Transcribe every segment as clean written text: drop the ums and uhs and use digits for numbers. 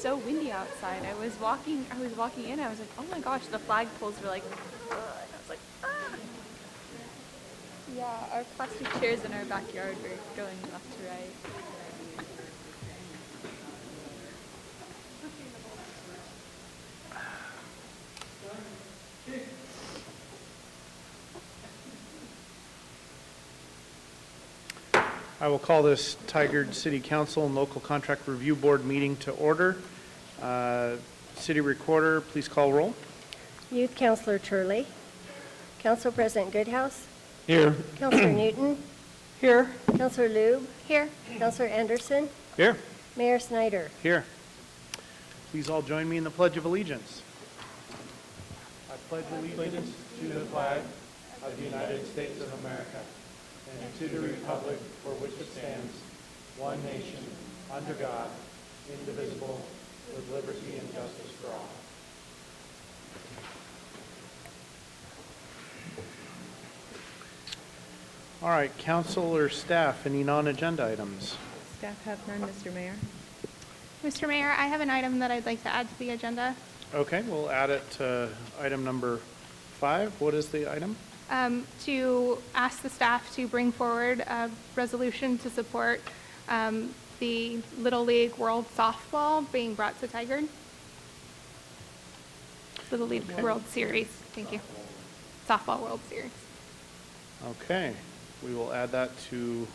so windy outside. I was walking in, I was like, oh my gosh, the flagpoles were like, and I was like, ah. Yeah, our plastic chairs in our backyard were going left to right. I will call this Tigard City Council and Local Contract Review Board meeting to order. City Recorder, please call roll. Youth Councilor Turley. Council President Goodhouse. Here. Councilor Newton. Here. Councilor Lube. Here. Councilor Anderson. Here. Mayor Snyder. Here. Please all join me in the Pledge of Allegiance. I pledge allegiance to the flag of the United States of America and to the republic for which it stands, one nation, under God, indivisible, with liberty and justice for all. All right, council or staff, any non-agenda items? Staff have none, Mr. Mayor. Mr. Mayor, I have an item that I'd like to add to the agenda. Okay, we'll add it to item number 5. What is the item? To ask the staff to bring forward a resolution to support the Little League World Softball being brought to Tigard. Little League World Series, thank you. Softball World Series. Okay, we will add that to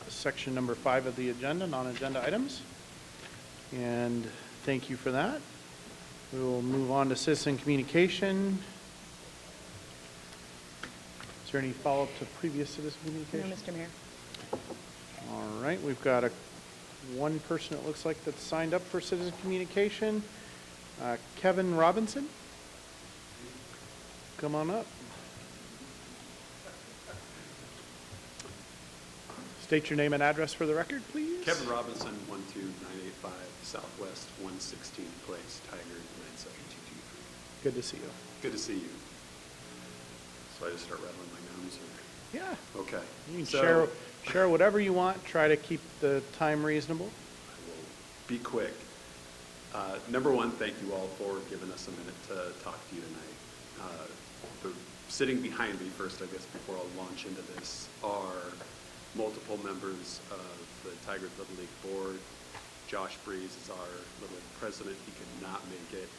section number 5 of the agenda, non-agenda items. And thank you for that. We will move on to citizen communication. Is there any follow-up to previous citizen No, communication? Mr. Mayor. All right, we've got one person it looks like that's signed up for citizen communication. Kevin Robinson. Come on up. State your name and address for the record, please. Kevin Robinson, 12985 Southwest 116th Place, Tigard 97223. Good to see you. Good to see you. So I just start rattling my gums? Or? Yeah. Okay. You can So share whatever you want. Try to keep the time reasonable. I will be quick. Number one, thank you all for giving us a minute to talk to you tonight. Sitting behind me first, I guess, before I'll launch into this, are multiple members of the Tigard Little League Board. Josh Breeze is our Little League president. He could not make it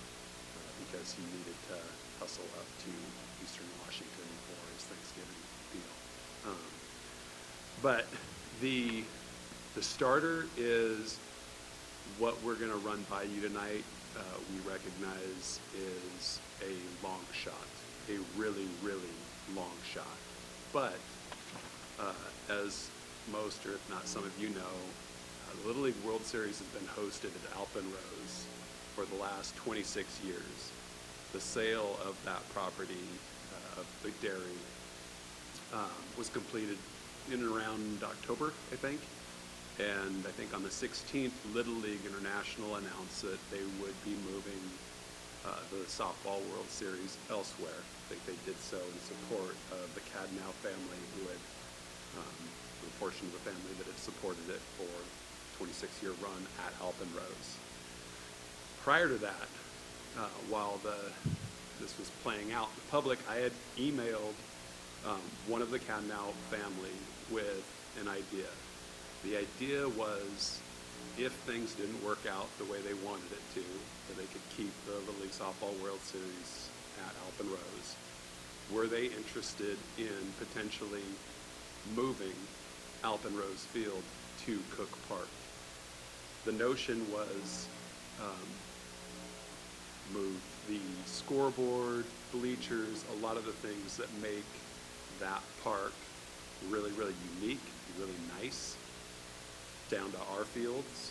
because he needed to hustle up to Eastern Washington for his Thanksgiving deal. But the starter is what we're going to run by you tonight. We recognize is a long shot, a really, really long shot. But as most, or if not some of you know, the Little League World Series has been hosted at Alpenrose for the last 26 years. The sale of that property, of the dairy, was completed in and around October, I think. And I think on the 16th, Little League International announced that they would be moving the Softball World Series elsewhere. I think they did so in support of the Cadnow family, who had the portion of the family that had supported it for 26-year run at Alpenrose. Prior to that, while this was playing out in the public, I had emailed one of the Cadnow family with an idea. The idea was, if things didn't work out the way they wanted it to, that they could keep the Little League Softball World Series at Alpenrose, were they interested in potentially moving Alpenrose Field to Cook Park? The notion was move the scoreboard, bleachers, a lot of the things that make that park really, really unique, really nice, down to our fields,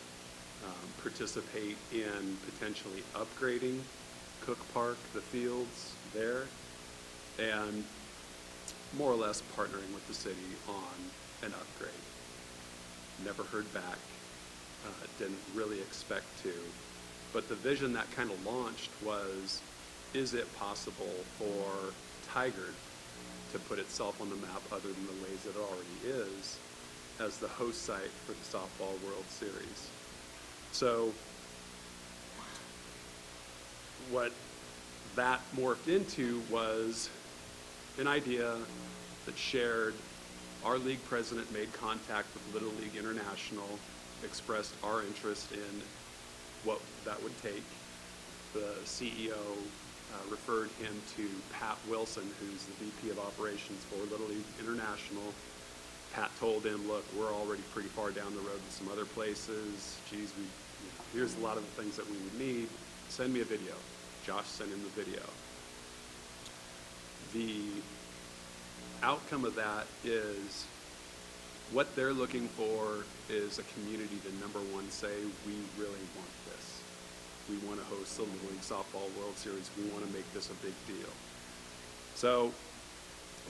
participate in potentially upgrading Cook Park, the fields there, and more or less partnering with the city on an upgrade. Never heard back, didn't really expect to, but the vision that kind of launched was, is it possible for Tigard to put itself on the map other than the ways it already is, as the host site for the Softball World Series? So what that morphed into was an idea that shared. Our league president made contact with Little League International, expressed our interest in what that would take. The CEO referred him to Pat Wilson, who's the VP of Operations for Little League International. Pat told him, look, we're already pretty far down the road with some other places. Geez, here's a lot of the things that we would need. Send me a video. Josh sent him the video. The outcome of that is what they're looking for is a community to, number one, say, we really want this. We want to host the Little League Softball World Series. We want to make this a big deal. So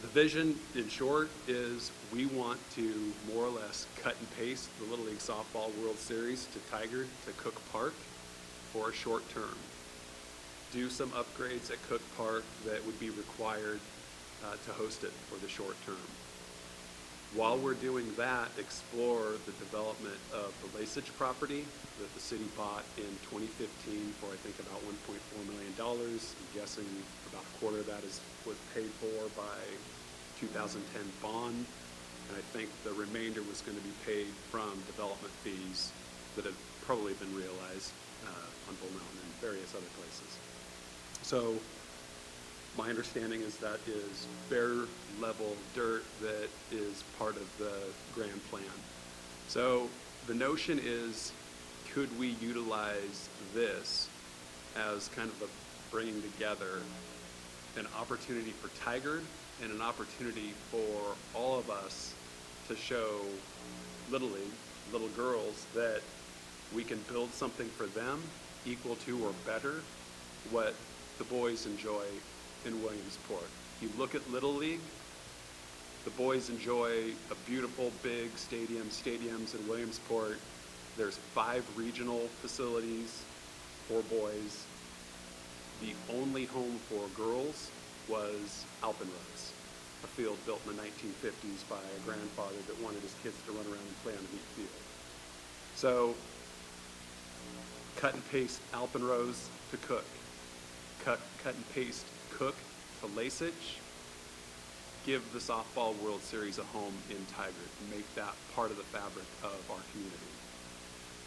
the vision, in short, is we want to more or less cut and paste the Little League Softball World Series to Tigard, to Cook Park for a short term. Do some upgrades at Cook Park that would be required to host it for the short term. While we're doing that, explore the development of the Lasich property that the city bought in 2015 for, I think, about $1.4 million. I'm guessing about a quarter of that was paid for by 2010 bond, and I think the remainder was going to be paid from development fees that have probably been realized on Bull Mountain and various other places. So my understanding is that is bare level dirt that is part of the grand plan. So the notion is, could we utilize this as kind of a bringing together an opportunity for Tigard and an opportunity for all of us to show Little League, little girls, that we can build something for them equal to or better what the boys enjoy in Williamsport. You look at Little League, the boys enjoy a beautiful big stadiums in Williamsport. There's 5 regional facilities for boys. The only home for girls was Alpenrose, a field built in the 1950s by a grandfather that wanted his kids to run around and play on a neat field. So cut and paste Alpenrose to Cook. Cut and paste Cook to Lasich. Give the Softball World Series a home in Tigard. Make that part of the fabric of our community.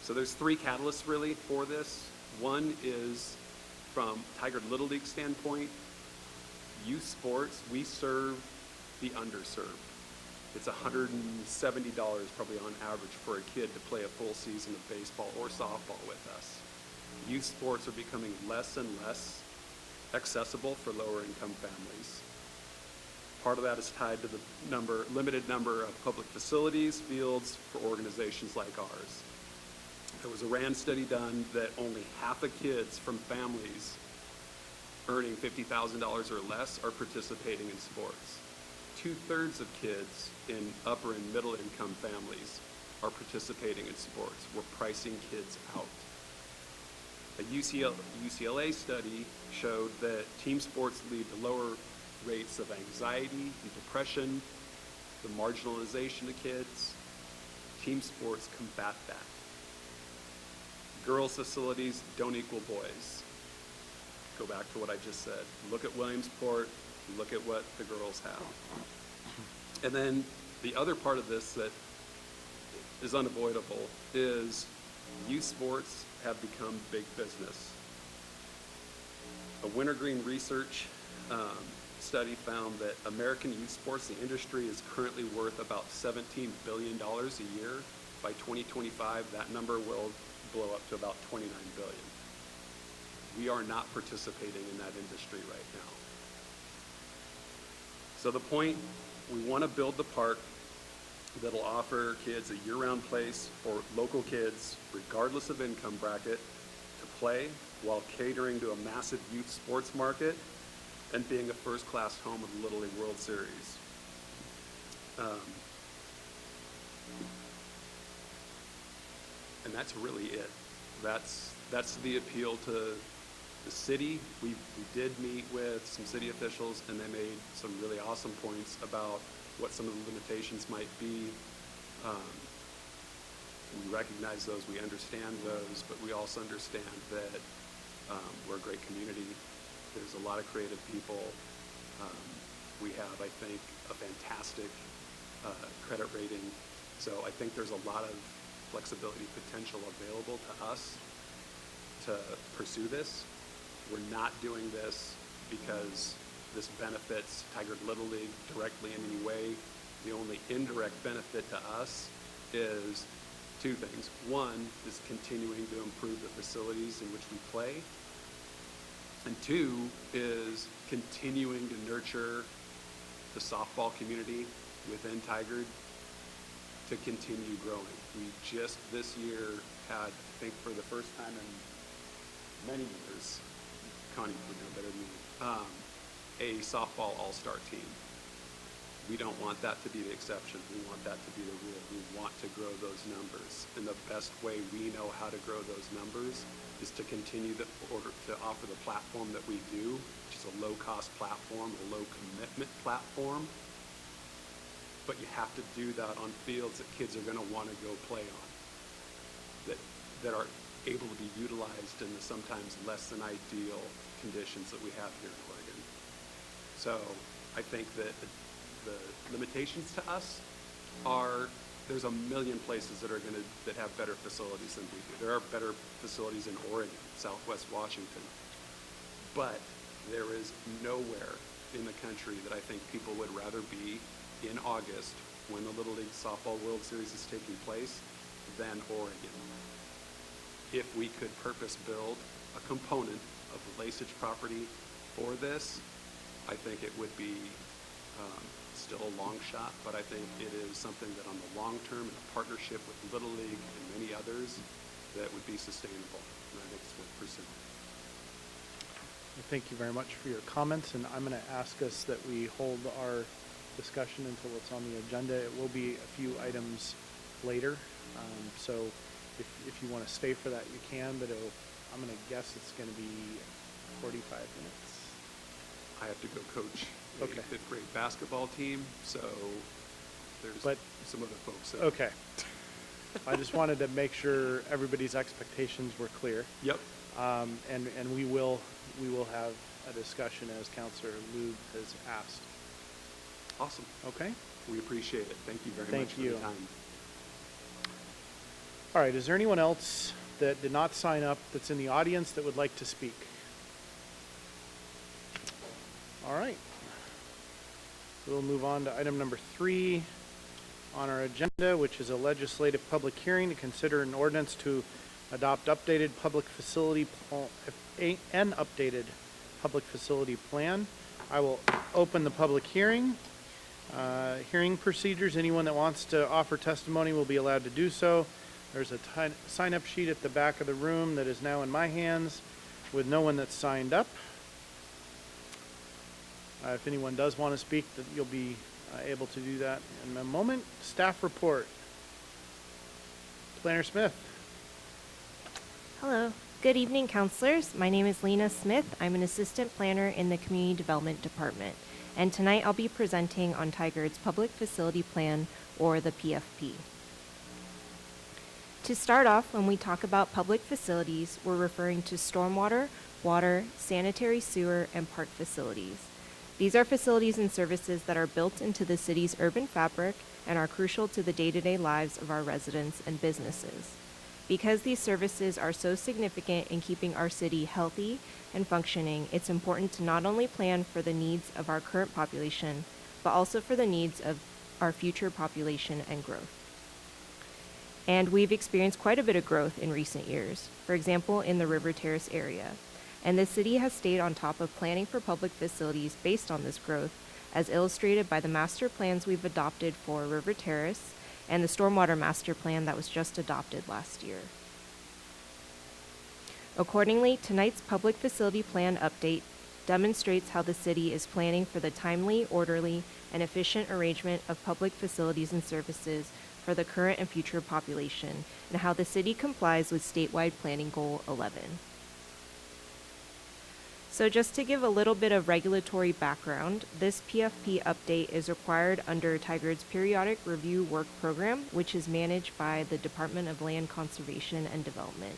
So there's 3 catalysts really for this. One is from Tigard Little League standpoint, youth sports, we serve the underserved. It's $170 probably on average for a kid to play a full season of baseball or softball with us. Youth sports are becoming less and less accessible for lower income families. Part of that is tied to the limited number of public facilities, fields for organizations like ours. There was a RAND study done that only half of kids from families earning $50,000 or less are participating in sports. 2/3 of kids in upper and middle income families are participating in sports. We're pricing kids out. A UCLA study showed that team sports lead to lower rates of anxiety and depression, the marginalization of kids. Team sports combat that. Girls' facilities don't equal boys. Go back to what I just said. Look at Williamsport, look at what the girls have. And then the other part of this that is unavoidable is youth sports have become big business. A Wintergreen research study found that American youth sports, the industry, is currently worth about $17 billion a year. By 2025, that number will blow up to about $29 billion. We are not participating in that industry right now. So the point, we want to build the park that'll offer kids a year-round place for local kids, regardless of income bracket, to play while catering to a massive youth sports market and being a first-class home of the Little League World Series. And that's really it. That's the appeal to the city. We did meet with some city officials, and they made some really awesome points about what some of the limitations might be. We recognize those, we understand those, but we also understand that We're a great community. There's a lot of creative people. We have, I think, a fantastic credit rating. So I think there's a lot of flexibility potential available to us to pursue this. We're not doing this because this benefits Tigard Little League directly in any way. The only indirect benefit to us is two things. One is continuing to improve the facilities in which we play. And two is continuing to nurture the softball community within Tigard to continue growing. We just this year had, I think for the first time in many years, Connie would know better than me, a softball all-star team. We don't want that to be the exception. We want that to be the rule. We want to grow those numbers. And the best way we know how to grow those numbers is to continue to offer the platform that we do, which is a low-cost platform, a low-commitment platform. But you have to do that on fields that kids are going to want to go play on, that are able to be utilized in the sometimes less than ideal conditions that we have here in Oregon. So I think that the limitations to us are there's a million places that have better facilities than we do. There are better facilities in Oregon, Southwest Washington, but there is nowhere in the country that I think people would rather be in August when the Little League Softball World Series is taking place than Oregon. If we could purpose build a component of the Lasich property for this, I think it would be still a long shot, but I think it is something that on the long term, in a partnership with Little League and many others, that would be sustainable. And I think it's worth pursuing. Thank you very much for your comments, and I'm going to ask us that we hold our discussion until it's on the agenda. It will be a few items later, so if you want to stay for that, you can, but I'm going to guess it's going to be 45 minutes. I have to go coach a Okay. fifth grade basketball team, so there's But- some other folks. That, Okay. I just wanted to make sure everybody's expectations were clear. Yep. And we will have a discussion as Councilor Lube has asked. Awesome. Okay? We appreciate it. Thank you very Thank much for you. the time. All right, is there anyone else that did not sign up that's in the audience that would like to speak? All right. We'll move on to item number 3 on our agenda, which is a legislative public hearing to consider an ordinance to adopt updated public facility an updated public facility plan. I will open the public hearing. Hearing procedures, anyone that wants to offer testimony will be allowed to do so. There's a sign-up sheet at the back of the room that is now in my hands with no one that's signed up. If anyone does want to speak, that you'll be able to do that in a moment. Staff report. Planner Smith. Hello. Good evening, counselors. My name is Lena Smith. I'm an assistant planner in the Community Development Department. And tonight I'll be presenting on Tigard's Public Facility Plan, or the PFP. To start off, when we talk about public facilities, we're referring to stormwater, water, sanitary sewer, and park facilities. These are facilities and services that are built into the city's urban fabric and are crucial to the day-to-day lives of our residents and businesses. Because these services are so significant in keeping our city healthy and functioning, it's important to not only plan for the needs of our current population, but also for the needs of our future population and growth. And we've experienced quite a bit of growth in recent years, for example, in the River Terrace area. And the city has stayed on top of planning for public facilities based on this growth, as illustrated by the master plans we've adopted for River Terrace and the Stormwater Master Plan that was just adopted last year. Accordingly, tonight's Public Facility Plan update demonstrates how the city is planning for the timely, orderly, and efficient arrangement of public facilities and services for the current and future population, and how the city complies with statewide Planning Goal 11. So just to give a little bit of regulatory background, this PFP update is required under Tigard's Periodic Review Work Program, which is managed by the Department of Land Conservation and Development.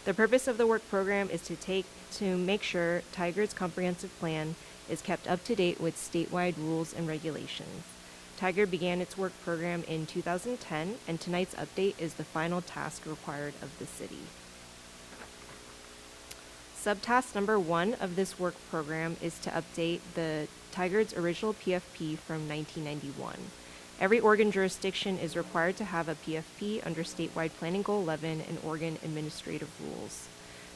The purpose of the work program is to make sure Tigard's comprehensive plan is kept up to date with statewide rules and regulations. Tigard began its work program in 2010, and tonight's update is the final task required of the city. Subtask number 1 of this work program is to update the Tigard's original PFP from 1991. Every Oregon jurisdiction is required to have a PFP under statewide Planning Goal 11 and Oregon administrative rules.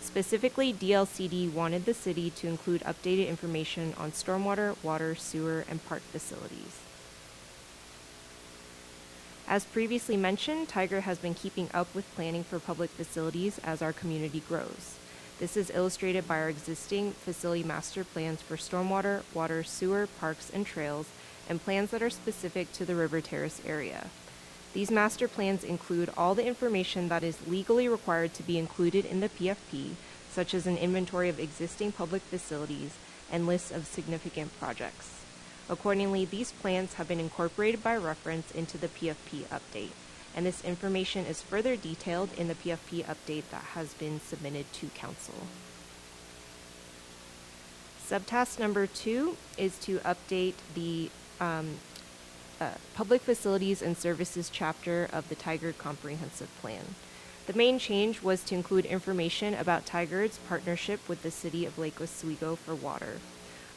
Specifically, DLCD wanted the city to include updated information on stormwater, water, sewer, and park facilities. As previously mentioned, Tigard has been keeping up with planning for public facilities as our community grows. This is illustrated by our existing facility master plans for stormwater, water, sewer, parks, and trails, and plans that are specific to the River Terrace area. These master plans include all the information that is legally required to be included in the PFP, such as an inventory of existing public facilities and lists of significant projects. Accordingly, these plans have been incorporated by reference into the PFP update, and this information is further detailed in the PFP update that has been submitted to Council. Subtask number 2 is to update the Public Facilities and Services chapter of the Tigard Comprehensive Plan. The main change was to include information about Tigard's partnership with the City of Lake Oswego for water.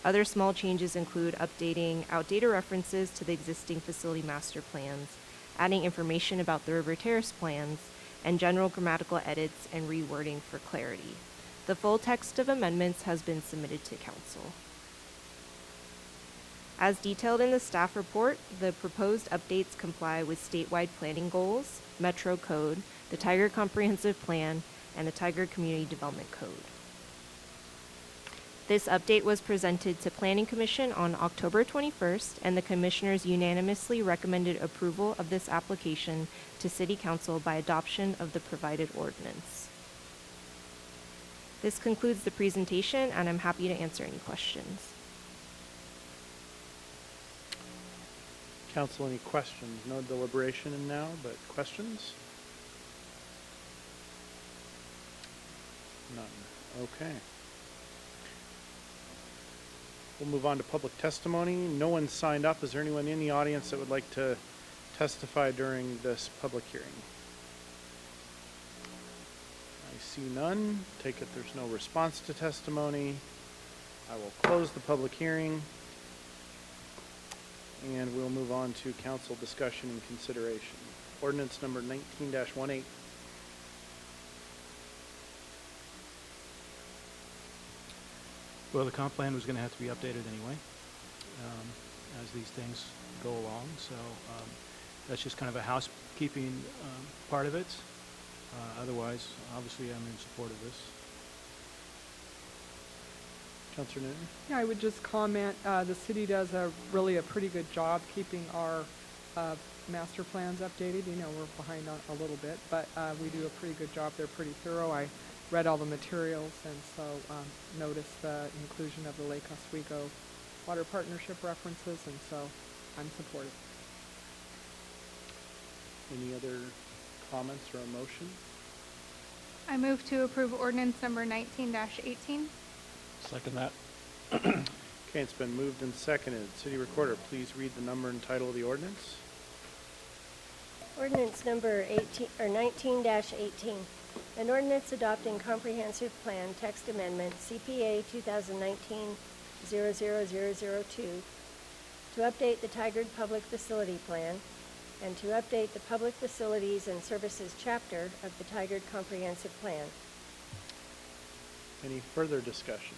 Other small changes include updating outdated references to the existing facility master plans, adding information about the River Terrace plans, and general grammatical edits and rewording for clarity. The full text of amendments has been submitted to Council. As detailed in the staff report, the proposed updates comply with statewide planning goals, Metro Code, the Tigard Comprehensive Plan, and the Tigard Community Development Code. This update was presented to Planning Commission on October 21st, and the commissioners unanimously recommended approval of this application to City Council by adoption of the provided ordinance. This concludes the presentation, and I'm happy to answer any questions. Council, any questions? No deliberation now, but questions? None. Okay. We'll move on to public testimony. No one signed up. Is there anyone in the audience that would like to testify during this public hearing? I see none. Take it there's no response to testimony. I will close the public hearing. And we'll move on to council discussion and consideration. Ordinance number 19-18. Well, the comp plan was going to have to be updated anyway, as these things go along. So that's just kind of a housekeeping part of it. Otherwise, obviously, I'm in support of this. Councilor Newton? Yeah, I would just comment, the city does really a pretty good job keeping our master plans updated. You know, we're behind on a little bit, but we do a pretty good job. They're pretty thorough. I read all the materials, and so noticed the inclusion of the Lake Oswego Water Partnership references, and so I'm supportive. Any other comments or a motion? I move to approve ordinance number 19-18. Second that. Okay, it's been moved and seconded. City Recorder, please read the number and title of the ordinance. Ordinance number 19-18. An ordinance adopting comprehensive plan text amendment CPA 2019-00002 to update the Tigard Public Facility Plan and to update the Public Facilities and Services chapter of the Tigard Comprehensive Plan. Any further discussion?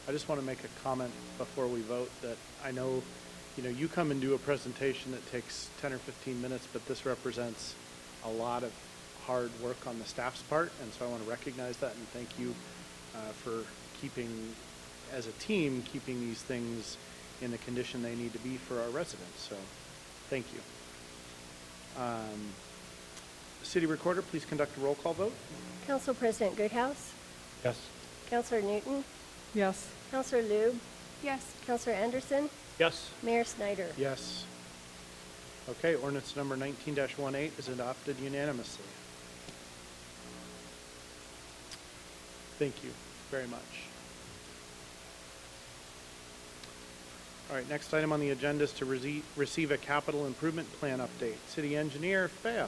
I just want to make a comment before we vote that I know, you come and do a presentation that takes 10 or 15 minutes, but this represents a lot of hard work on the staff's part, and so I want to recognize that and thank you for keeping, as a team, keeping these things in the condition they need to be for our residents. So, thank you. City Recorder, please conduct a roll call vote. Council President Goodhouse? Yes. Councilor Newton? Yes. Councilor Lube? Yes. Councilor Anderson? Yes. Mayor Snyder? Yes. Okay, ordinance number 19-18 is adopted unanimously. Thank you very much. All right, next item on the agenda is to receive a capital improvement plan update. City Engineer Faya.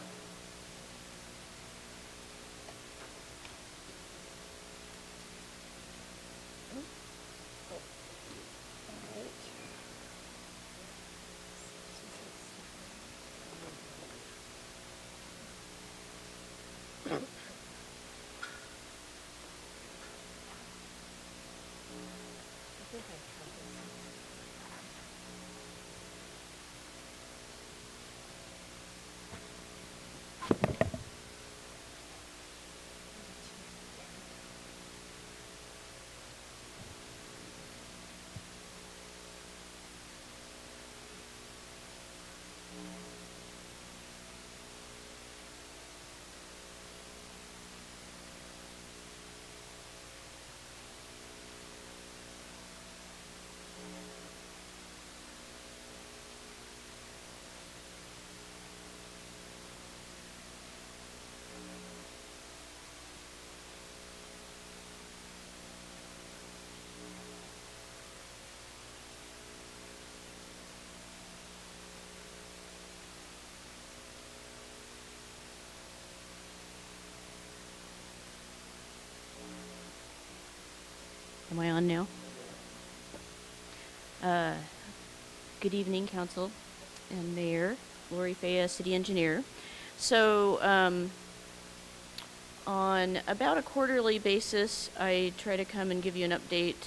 Am I on now? Good evening, Council and Mayor. Lori Faya, City Engineer. So, on about a quarterly basis, I try to come and give you an update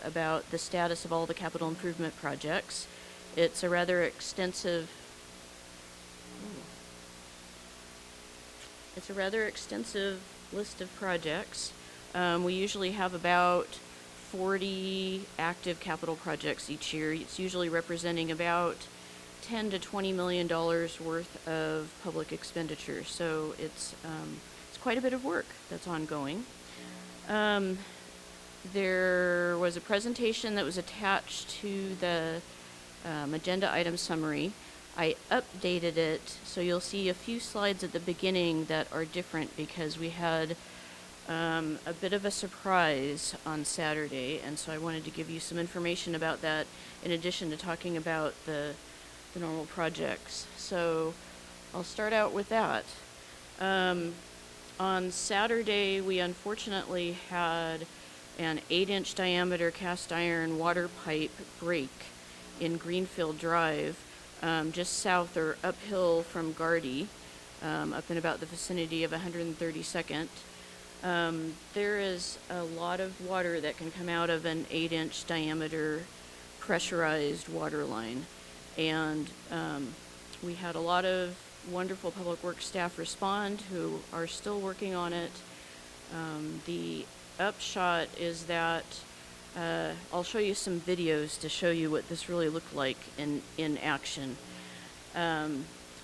about the status of all the capital improvement projects. It's a rather extensive list of projects. We usually have about 40 active capital projects each year. It's usually representing about $10 to $20 million worth of public expenditure. So it's quite a bit of work that's ongoing. There was a presentation that was attached to the agenda item summary. I updated it, so you'll see a few slides at the beginning that are different because we had a bit of a surprise on Saturday, and so I wanted to give you some information about that in addition to talking about the normal projects. So I'll start out with that. On Saturday, we unfortunately had an 8-inch diameter cast iron water pipe break in Greenfield Drive, just south or uphill from Gardy, up in about the vicinity of 132nd. There is a lot of water that can come out of an 8-inch diameter pressurized water line. And we had a lot of wonderful public works staff respond who are still working on it. The upshot is that I'll show you some videos to show you what this really looked like in action.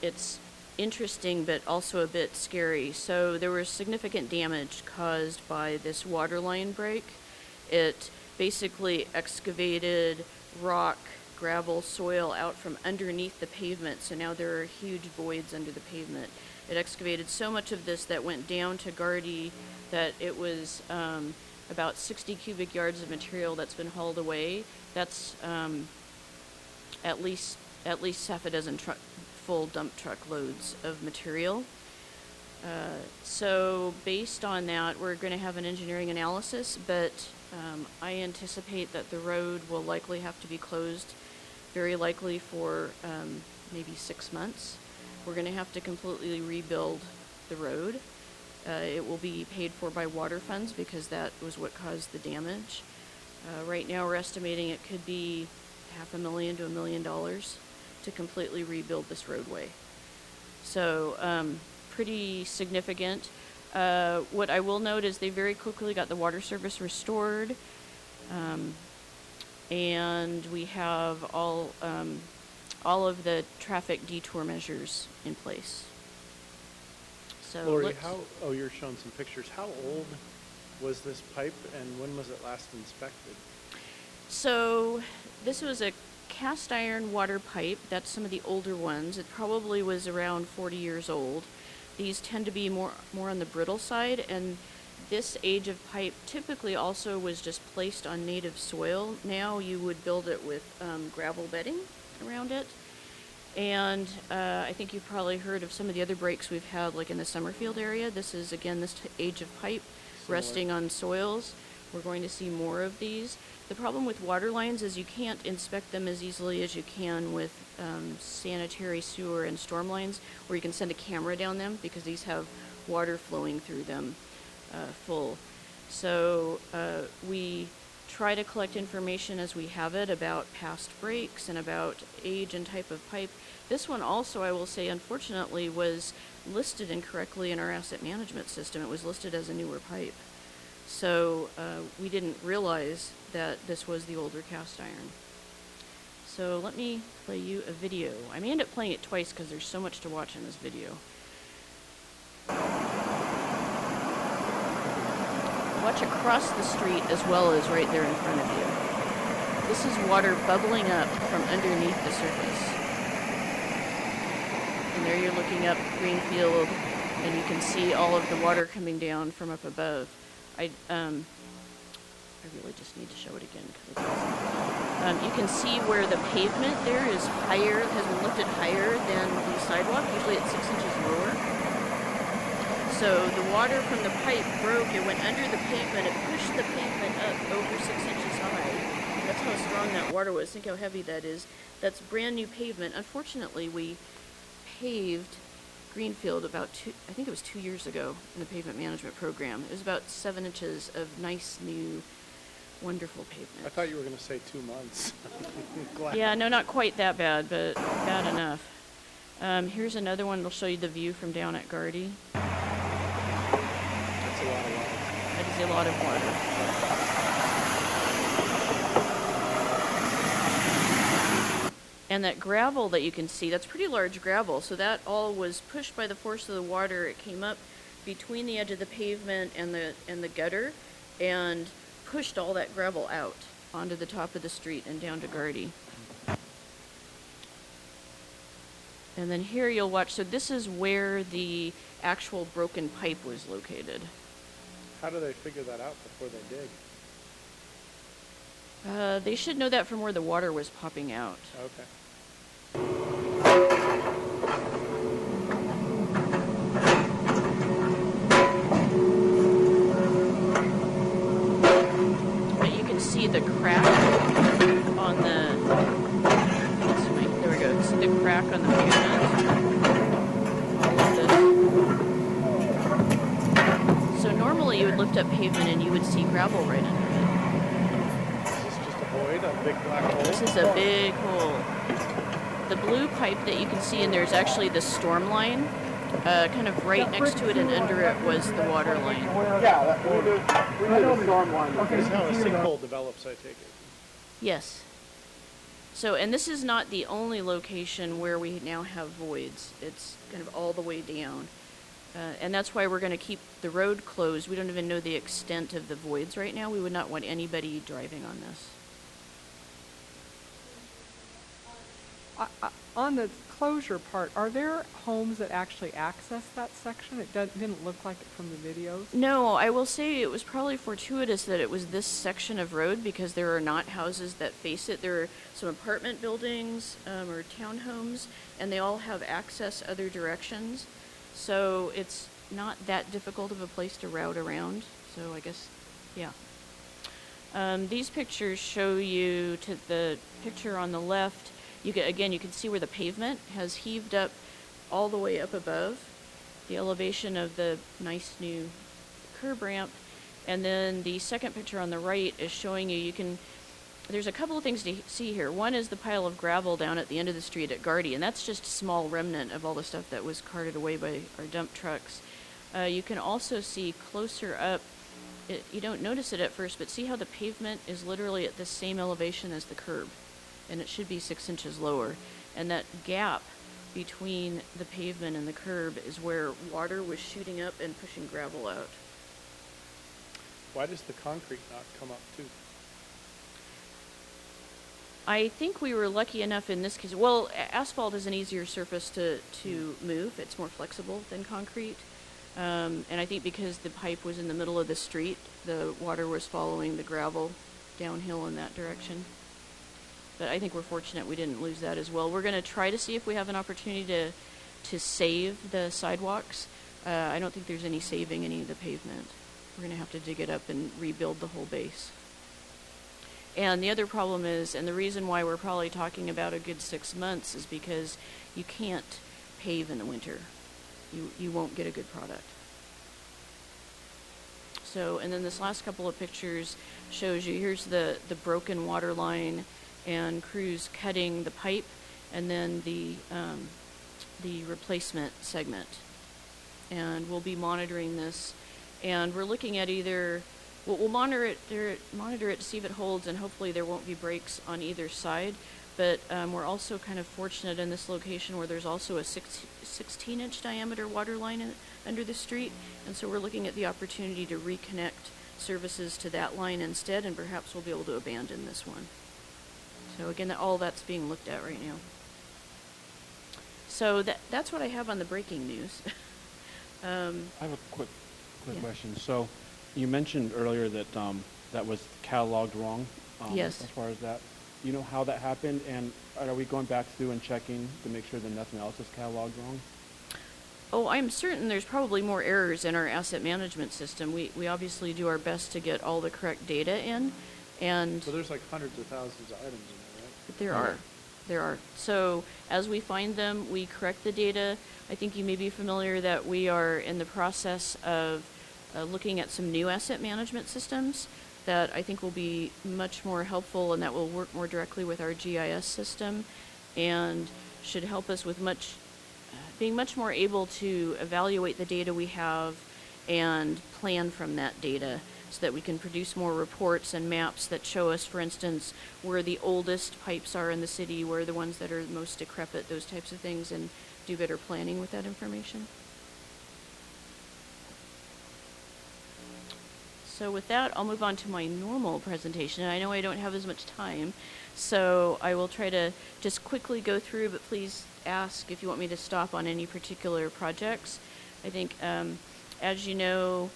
It's interesting but also a bit scary. So there was significant damage caused by this water line break. It basically excavated rock, gravel, soil out from underneath the pavement, so now there are huge voids under the pavement. It excavated so much of this that went down to Gardy that it was about 60 cubic yards of material that's been hauled away. That's at least half a dozen full dump truck loads of material. So based on that, we're going to have an engineering analysis, but I anticipate that the road will likely have to be closed, very likely for maybe 6 months. We're going to have to completely rebuild the road. It will be paid for by water funds because that was what caused the damage. Right now we're estimating it could be $500,000 to $1 million to completely rebuild this roadway. So pretty significant. What I will note is they very quickly got the water service restored, and we have all of the traffic detour measures in place. So Lori, you're showing some pictures. How old was this pipe and when was it last inspected? So this was a cast iron water pipe. That's some of the older ones. It probably was around 40 years old. These tend to be more on the brittle side, and This age of pipe typically also was just placed on native soil. Now you would build it with gravel bedding around it. And I think you've probably heard of some of the other breaks we've had, like in the Summerfield area. This is, again, this age of pipe resting on soils. We're going to see more of these. The problem with water lines is you can't inspect them as easily as you can with sanitary sewer and storm lines, where you can send a camera down them, because these have water flowing through them full. So we try to collect information as we have it about past breaks and about age and type of pipe. This one also, I will say, unfortunately, was listed incorrectly in our asset management system. It was listed as a newer pipe. So we didn't realize that this was the older cast iron. So let me play you a video. I may end up playing it twice because there's so much to watch in this video. Watch across the street as well as right there in front of you. This is water bubbling up from underneath the surface. And there you're looking up Greenfield, and you can see all of the water coming down from up above. I really just need to show it again, because you can see where the pavement there is higher, has been lifted higher than the sidewalk. Usually it's 6 inches lower. So the water from the pipe broke, it went under the pavement, it pushed the pavement up over 6 inches high. That's how strong that water was. Think how heavy that is. That's brand new pavement. Unfortunately, we paved Greenfield about I think it was 2 years ago in the pavement management program. It was about 7 inches of nice, new, wonderful pavement. I thought you were going to say 2 months. Glad. Yeah, no, not quite that bad, but bad enough. Here's another one that'll show you the view from down at Gardy. That's a lot of water. That is a lot of water. And that gravel that you can see, that's pretty large gravel. So that all was pushed by the force of the water. It came up between the edge of the pavement and the gutter and pushed all that gravel out onto the top of the street and down to Gardy. And then here you'll watch, so this is where the actual broken pipe was located. How do they figure that out before they dig? They should know that from where the water was popping out. Okay. But you can see the crack on the, there we go, see the crack on the pavement. All of this. So normally you would lift up pavement and you would see gravel right under it. Is this just a void, a big black hole? This is a big hole. The blue pipe that you can see in there is actually the storm line. Kind of right next to it and under it was the water line. Yeah, we know the storm line. This is how a sinkhole develops, I take it. Yes. So, and this is not the only location where we now have voids. It's kind of all the way down. And that's why we're going to keep the road closed. We don't even know the extent of the voids right now. We would not want anybody driving on this. On the closure part, are there homes that actually access that section? It didn't look like it from the videos. No, I will say it was probably fortuitous that it was this section of road, because there are not houses that face it. There are some apartment buildings or townhomes, and they all have access other directions. So it's not that difficult of a place to route around. So I guess, yeah. These pictures show you, to the picture on the left, you can see where the pavement has heaved up all the way up above the elevation of the nice new curb ramp. And then the second picture on the right is showing you, there's a couple of things to see here. One is the pile of gravel down at the end of the street at Gardy, and that's just a small remnant of all the stuff that was carted away by our dump trucks. You can also see closer up, you don't notice it at first, but see how the pavement is literally at the same elevation as the curb, and it should be 6 inches lower. And that gap between the pavement and the curb is where water was shooting up and pushing gravel out. Why does the concrete not come up too? I think we were lucky enough in this case. Well, asphalt is an easier surface to move. It's more flexible than concrete. And I think because the pipe was in the middle of the street, the water was following the gravel downhill in that direction. But I think we're fortunate we didn't lose that as well. We're going to try to see if we have an opportunity to save the sidewalks. I don't think there's any saving any of the pavement. We're going to have to dig it up and rebuild the whole base. And the other problem is, and the reason why we're probably talking about a good 6 months, is because you can't pave in the winter. You won't get a good product. So, and then this last couple of pictures shows you, here's the broken water line and crews cutting the pipe, and then the replacement segment. And we'll be monitoring this, and we're looking at either, we'll monitor it to see if it holds, and hopefully there won't be breaks on either side. But we're also kind of fortunate in this location where there's also a 16-inch diameter water line under the street, and so we're looking at the opportunity to reconnect services to that line instead, and perhaps we'll be able to abandon this one. So again, all that's being looked at right now. So that's what I have on the breaking news. I have a quick Yeah. question. So you mentioned earlier that that was cataloged wrong. Yes. As far as that, you know how that happened, and are we going back through and checking to make sure that nothing else is cataloged wrong? Oh, I'm certain there's probably more errors in our asset management system. We obviously do our best to get all the correct data in, and So there's like hundreds of thousands of items in there, right? there are. So as we find them, we correct the data. I think you may be familiar that we are in the process of looking at some new asset management systems that I think will be much more helpful, and that will work more directly with our GIS system, and should help us with being much more able to evaluate the data we have and plan from that data, so that we can produce more reports and maps that show us, for instance, where the oldest pipes are in the city, where the ones that are most decrepit, those types of things, and do better planning with that information. So with that, I'll move on to my normal presentation. I know I don't have as much time, so I will try to just quickly go through, but please ask if you want me to stop on any particular projects. I think, as you know,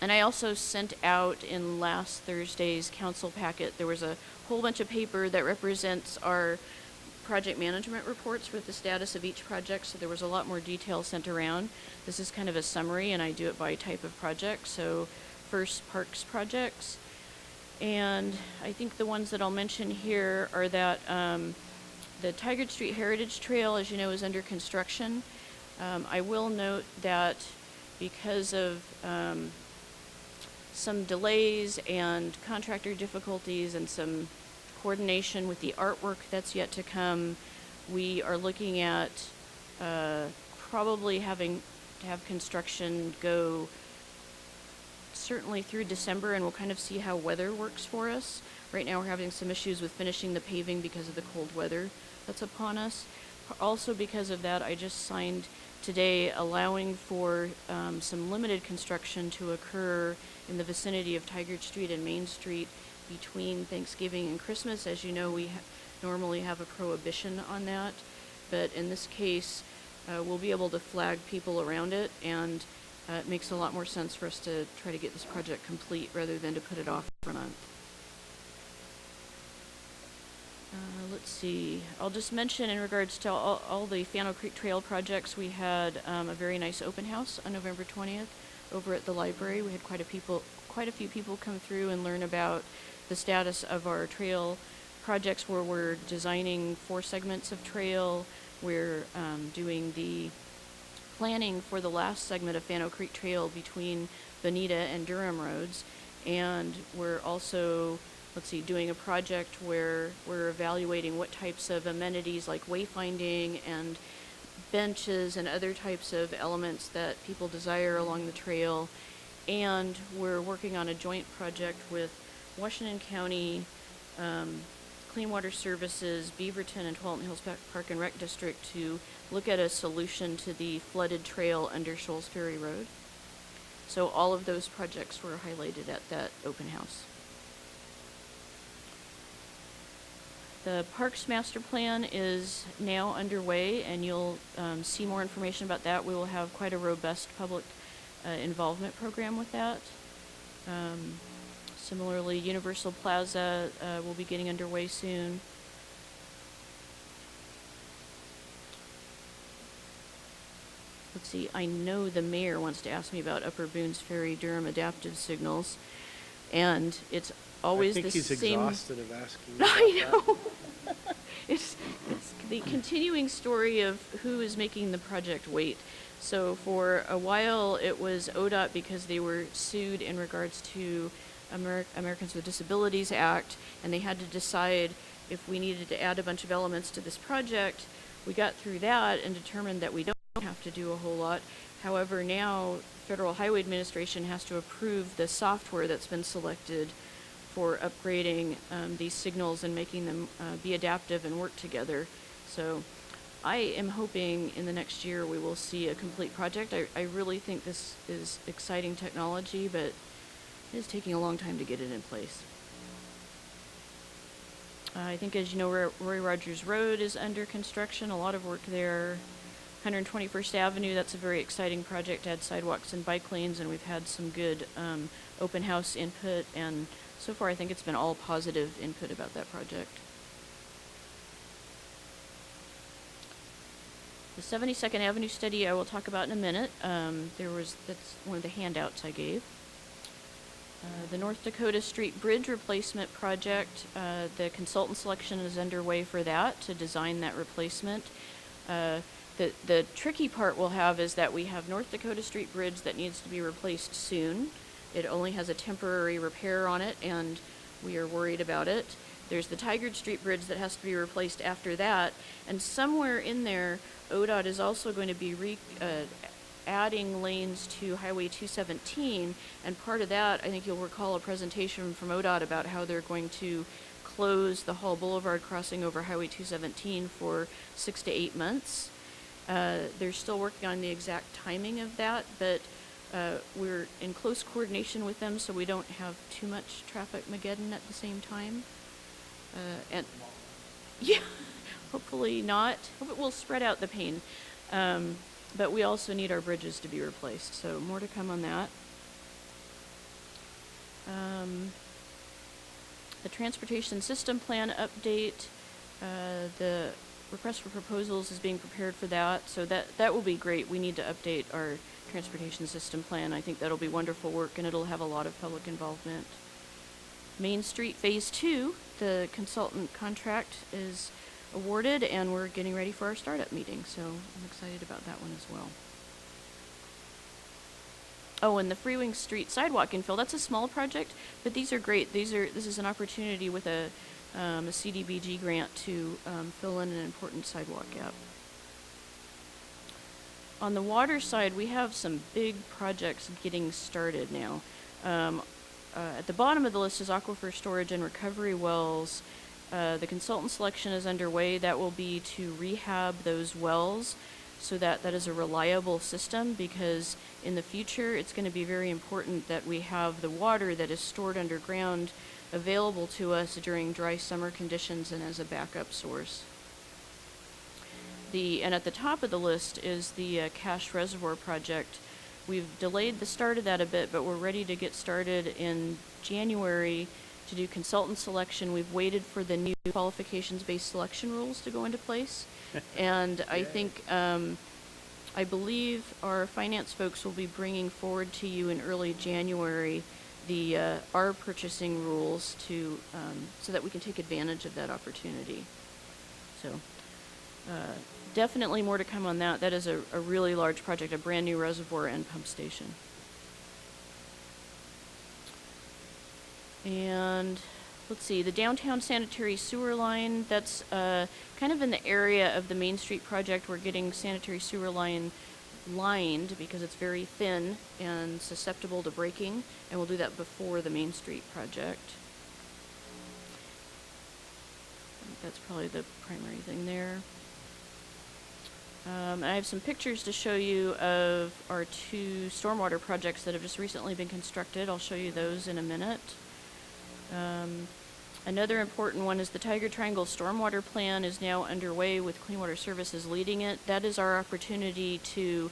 and I also sent out in last Thursday's council packet, there was a whole bunch of paper that represents our project management reports with the status of each project, so there was a lot more detail sent around. This is kind of a summary, and I do it by type of project. So first, parks projects. And I think the ones that I'll mention here are that the Tigard Street Heritage Trail, as you know, is under construction. I will note that because of some delays and contractor difficulties and some coordination with the artwork that's yet to come, we are looking at probably having to have construction go certainly through December, and we'll kind of see how weather works for us. Right now we're having some issues with finishing the paving because of the cold weather that's upon us. Also because of that, I just signed today allowing for some limited construction to occur in the vicinity of Tigard Street and Main Street between Thanksgiving and Christmas. As you know, we normally have a prohibition on that, but in this case, we'll be able to flag people around it, and it makes a lot more sense for us to try to get this project complete rather than to put it off for a month. Let's see. I'll just mention in regards to all the Fano Creek Trail projects, we had a very nice open house on November 20th over at the library. We had quite a few people come through and learn about the status of our trail projects, where we're designing 4 segments of trail. We're doing the planning for the last segment of Fano Creek Trail between Bonita and Durham roads, and we're also, doing a project where we're evaluating what types of amenities like wayfinding and benches and other types of elements that people desire along the trail. And we're working on a joint project with Washington County, Clean Water Services, Beaverton, and Tualatin Hills Park and Rec District to look at a solution to the flooded trail under Shoals Ferry Road. So all of those projects were highlighted at that open house. The Parks Master Plan is now underway, and you'll see more information about that. We will have quite a robust public involvement program with that. Similarly, Universal Plaza will be getting underway soon. Let's see, I know the mayor wants to ask me about Upper Boones Ferry Durham adaptive signals, and it's always the I think he's same. exhausted of asking you I about know. It's the continuing story of who is making the project wait. So for a while, it was ODOT because they were sued in regards to Americans with Disabilities Act, and they had to decide if we needed to add a bunch of elements to this project. We got through that and determined that we don't have to do a whole lot. However, now Federal Highway Administration has to approve the software that's been selected for upgrading these signals and making them be adaptive and work together. So I am hoping in the next year we will see a complete project. I really think this is exciting technology, but it is taking a long time to get it in place. I think, as you know, Roy Rogers Road is under construction, a lot of work there. 121st Avenue, that's a very exciting project to add sidewalks and bike lanes, and we've had some good open house input, and so far I think it's been all positive input about that project. The 72nd Avenue study I will talk about in a minute. That's one of the handouts I gave. The North Dakota Street Bridge Replacement Project, the consultant selection is underway for that, to design that replacement. The tricky part we'll have is that we have North Dakota Street Bridge that needs to be replaced soon. It only has a temporary repair on it, and we are worried about it. There's the Tigard Street Bridge that has to be replaced after that, and somewhere in there, ODOT is also going to be adding lanes to Highway 217, and part of that, I think you'll recall a presentation from ODOT about how they're going to close the Hall Boulevard crossing over Highway 217 for 6 to 8 months. They're still working on the exact timing of that, but we're in close coordination with them so we don't have too much traffic-mageddon at the same time. And yeah, hopefully not. Hope it will spread out the pain. But we also need our bridges to be replaced, so more to come on that. The Transportation System Plan update, the request for proposals is being prepared for that, so that will be great. We need to update our transportation system plan. I think that'll be wonderful work, and it'll have a lot of public involvement. Main Street Phase 2, the consultant contract is awarded, and we're getting ready for our startup meeting, so I'm excited about that one as well. Oh, and the Freewing Street sidewalk infill, that's a small project, but these are great. This is an opportunity with a CDBG grant to fill in an important sidewalk gap. On the water side, we have some big projects getting started now. At the bottom of the list is aquifer storage and recovery wells. The consultant selection is underway. That will be to rehab those wells so that is a reliable system, because in the future it's going to be very important that we have the water that is stored underground available to us during dry summer conditions and as a backup source. And at the top of the list is the Cache Reservoir project. We've delayed the start of that a bit, but we're ready to get started in January to do consultant selection. We've waited for the new qualifications-based selection rules to go into place. And I think, I believe our finance folks will be bringing forward to you in early January our purchasing rules to, so that we can take advantage of that opportunity. So definitely more to come on that. That is a really large project, a brand new reservoir and pump station. And let's see, the downtown sanitary sewer line, that's kind of in the area of the Main Street project. We're getting sanitary sewer line lined because it's very thin and susceptible to breaking, and we'll do that before the Main Street project. I think that's probably the primary thing there. I have some pictures to show you of our 2 stormwater projects that have just recently been constructed. I'll show you those in a minute. Another important one is the Tiger Triangle Stormwater Plan is now underway with Clean Water Services leading it. That is our opportunity to,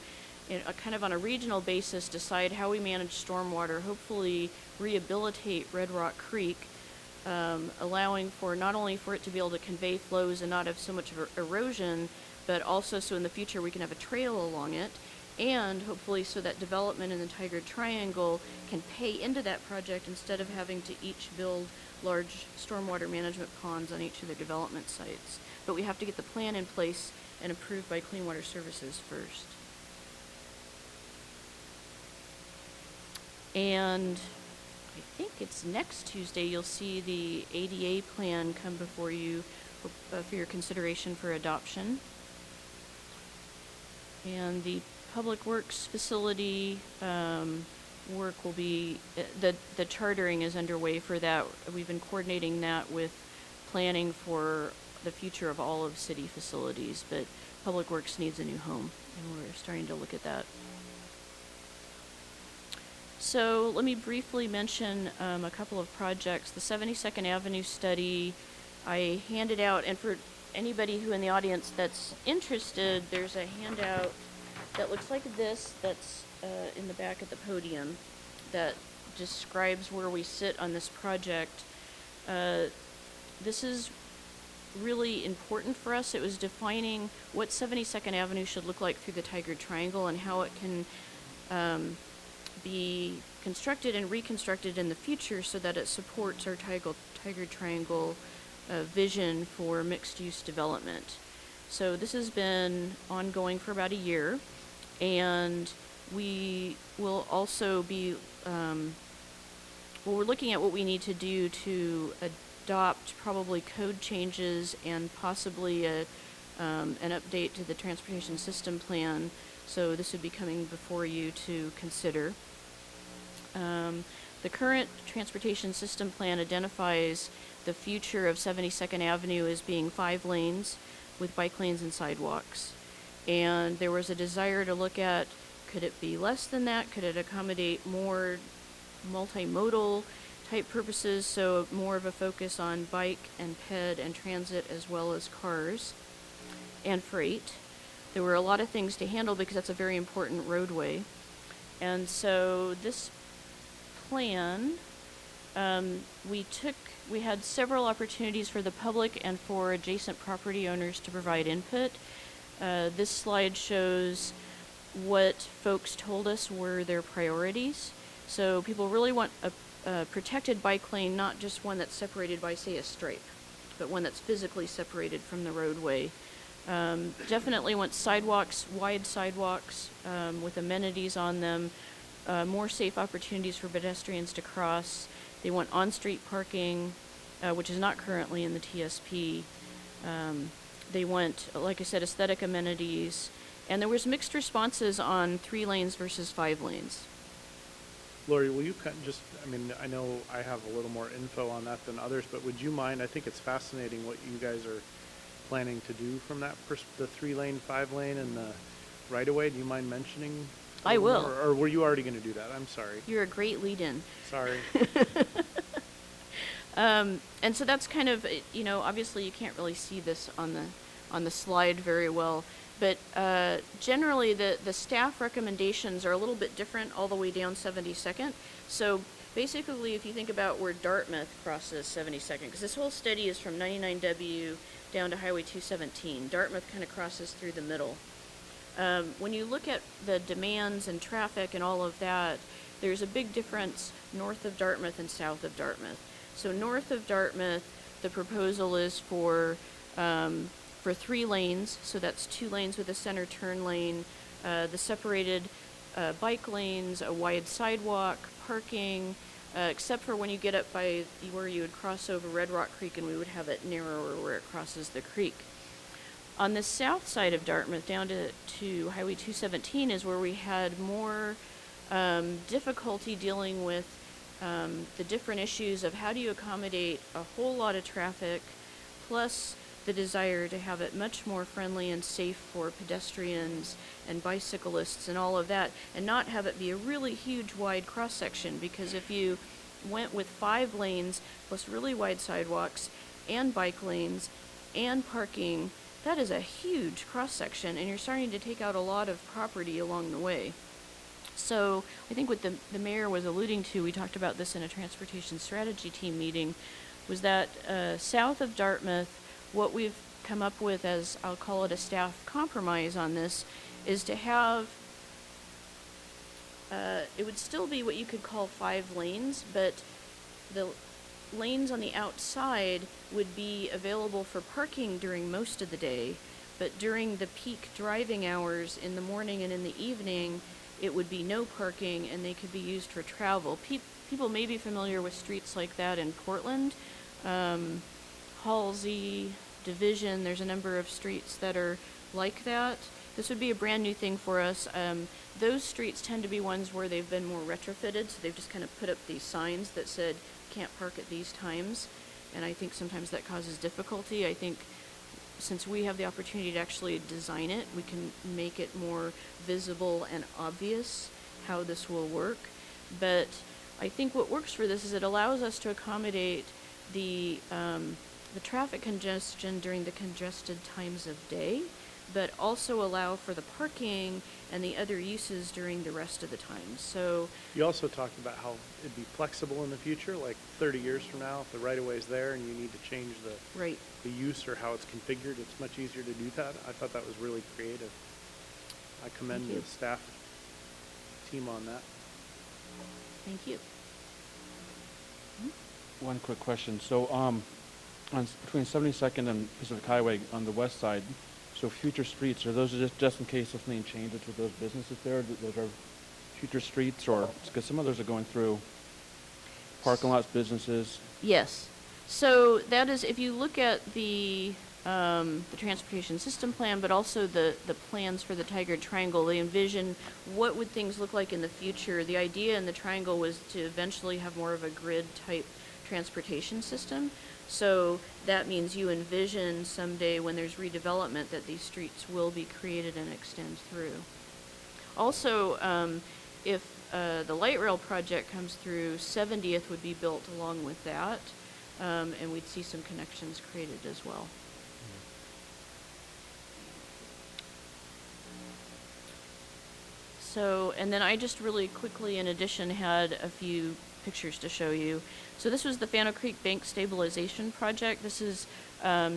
kind of on a regional basis, decide how we manage stormwater, hopefully rehabilitate Red Rock Creek, allowing for not only for it to be able to convey flows and not have so much erosion, but also so in the future we can have a trail along it, and hopefully so that development in the Tiger Triangle can pay into that project instead of having to each build large stormwater management ponds on each of their development sites. But we have to get the plan in place and approved by Clean Water Services first. And I think it's next Tuesday you'll see the ADA plan come before you for your consideration for adoption. And the Public Works facility work will be, the chartering is underway for that. We've been coordinating that with planning for the future of all of city facilities, but Public Works needs a new home, and we're starting to look at that. So let me briefly mention a couple of projects. The 72nd Avenue study I handed out, and for anybody who in the audience that's interested, there's a handout that looks like this that's in the back at the podium that describes where we sit on this project. This is really important for us. It was defining what 72nd Avenue should look like through the Tiger Triangle and how it can be constructed and reconstructed in the future so that it supports our Tiger Triangle vision for mixed-use development. So this has been ongoing for about a year, and we will also be, we're looking at what we need to do to adopt probably code changes and possibly an update to the transportation system plan. So this would be coming before you to consider. The current transportation system plan identifies the future of 72nd Avenue as being 5 lanes with bike lanes and sidewalks. And there was a desire to look at, could it be less than that? Could it accommodate more multimodal type purposes? So more of a focus on bike and ped and transit as well as cars and freight. There were a lot of things to handle because that's a very important roadway. And so this plan, we had several opportunities for the public and for adjacent property owners to provide input. This slide shows what folks told us were their priorities. So people really want a protected bike lane, not just one that's separated by, say, a stripe, but one that's physically separated from the roadway. Definitely want sidewalks, wide sidewalks with amenities on them, more safe opportunities for pedestrians to cross. They want on-street parking, which is not currently in the TSP. They want, like I said, aesthetic amenities. And there was mixed responses on 3 lanes versus 5 lanes. Lori, will you just, I know I have a little more info on that than others, but would you mind, I think it's fascinating what you guys are planning to do from that, the 3-lane, 5-lane, and the right-of-way. Do you mind mentioning? I will. More, or were you already going to do that? I'm sorry. You're a great lead-in. Sorry. And so that's kind of, obviously you can't really see this on the slide very well, but generally the staff recommendations are a little bit different all the way down 72nd. So basically, if you think about where Dartmouth crosses 72nd, because this whole study is from 99W down to Highway 217. Dartmouth kind of crosses through the middle. When you look at the demands and traffic and all of that, there's a big difference north of Dartmouth and south of Dartmouth. So north of Dartmouth, the proposal is for 3 lanes, so that's 2 lanes with a center turn lane, the separated bike lanes, a wide sidewalk, parking, except for when you get up by where you would cross over Red Rock Creek, and we would have it narrower where it crosses the creek. On the south side of Dartmouth, down to Highway 217, is where we had more difficulty dealing with the different issues of how do you accommodate a whole lot of traffic, plus the desire to have it much more friendly and safe for pedestrians and bicyclists and all of that, and not have it be a really huge wide cross-section, because if you went with 5 lanes plus really wide sidewalks and bike lanes and parking, that is a huge cross-section, and you're starting to take out a lot of property along the way. So I think what the mayor was alluding to, we talked about this in a transportation strategy team meeting, was that south of Dartmouth, what we've come up with as, I'll call it a staff compromise on this, is to have, it would still be what you could call 5 lanes, but the lanes on the outside would be available for parking during most of the day, but during the peak driving hours in the morning and in the evening, it would be no parking and they could be used for travel. People may be familiar with streets like that in Portland. Halsey, Division, there's a number of streets that are like that. This would be a brand new thing for us. Those streets tend to be ones where they've been more retrofitted, so they've just kind of put up these signs that said, can't park at these times. And I think sometimes that causes difficulty. I think since we have the opportunity to actually design it, we can make it more visible and obvious how this will work. But I think what works for this is it allows us to accommodate the traffic congestion during the congested times of day, but also allow for the parking and the other uses during the rest of the time. So You also talked about how it'd be flexible in the future, like 30 years from now, if the right-of-way is there and you need to change right. the use or how it's configured, it's much easier to do that. I thought that was really creative. I commend Thank you. the staff team on that. Thank you. One quick question. So, between 72nd and Pacific Highway on the west side, so future streets, are those just in case something changes with those businesses there? Those are future streets, or, because some of those are going through parking lots, businesses? Yes. So that is, if you look at the transportation system plan, but also the plans for the Tigard Triangle, they envision what would things look like in the future. The idea in the triangle was to eventually have more of a grid type transportation system. So that means you envision someday when there's redevelopment that these streets will be created and extend through. Also, if the light rail project comes through, 70th would be built along with that, and we'd see some connections created as well. So, and then I just really quickly, in addition, had a few pictures to show you. So this was the Fano Creek Bank Stabilization Project. This is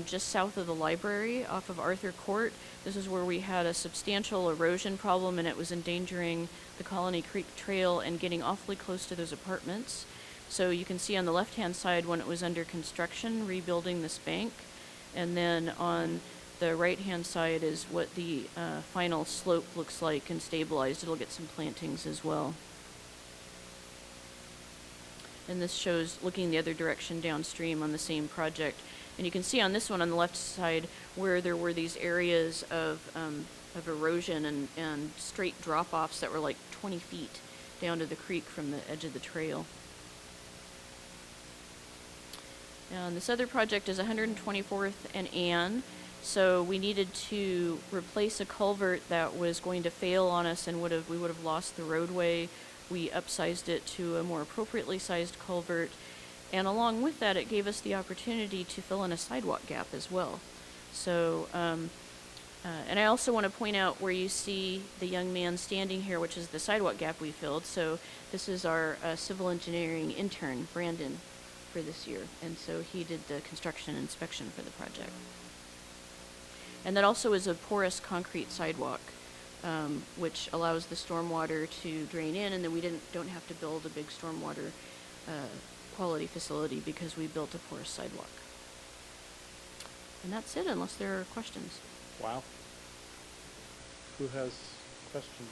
just south of the library off of Arthur Court. This is where we had a substantial erosion problem and it was endangering the Colony Creek Trail and getting awfully close to those apartments. So you can see on the left-hand side when it was under construction, rebuilding this bank. And then on the right-hand side is what the final slope looks like and stabilized. It'll get some plantings as well. And this shows looking the other direction downstream on the same project. And you can see on this one on the left side where there were these areas of erosion and straight drop-offs that were like 20 feet down to the creek from the edge of the trail. And this other project is 124th and Ann. So we needed to replace a culvert that was going to fail on us and we would have lost the roadway. We upsized it to a more appropriately sized culvert. And along with that, it gave us the opportunity to fill in a sidewalk gap as well. So, and I also want to point out where you see the young man standing here, which is the sidewalk gap we filled. So this is our civil engineering intern, Brandon, for this year. And so he did the construction inspection for the project. And that also is a porous concrete sidewalk, which allows the stormwater to drain in, and then we don't have to build a big stormwater quality facility because we built a porous sidewalk. And that's it, unless there are questions. Wow. Who has questions?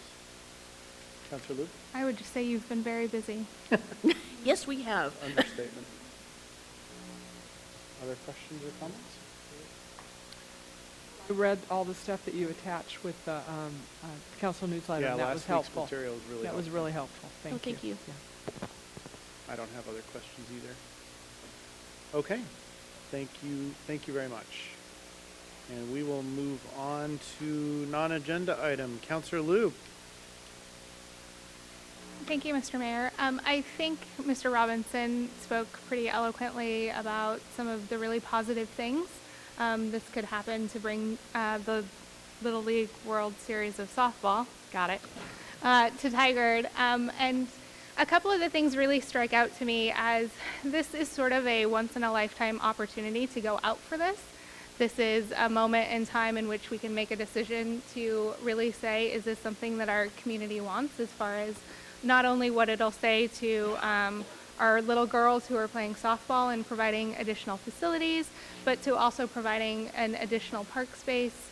Councilor Luke? I would just say you've been very busy. Yes, we have. Understatement. Other questions or comments? I read all the stuff that you attached with the council newsletter, Yeah, and that last was week's helpful. material was really That was helpful. really helpful. Thank you. Yeah. I don't have other questions either. Okay, thank you very much. And we will move on to non-agenda item. Councilor Loop. Thank you, Mr. Mayor. I think Mr. Robinson spoke pretty eloquently about some of the really positive things this could happen to bring the Little League World Series of Softball, got it, to Tigard. And a couple of the things really strike out to me as this is sort of a once-in-a-lifetime opportunity to go out for this. This is a moment in time in which we can make a decision to really say, is this something that our community wants, as far as not only what it'll say to our little girls who are playing softball and providing additional facilities, but to also providing an additional park space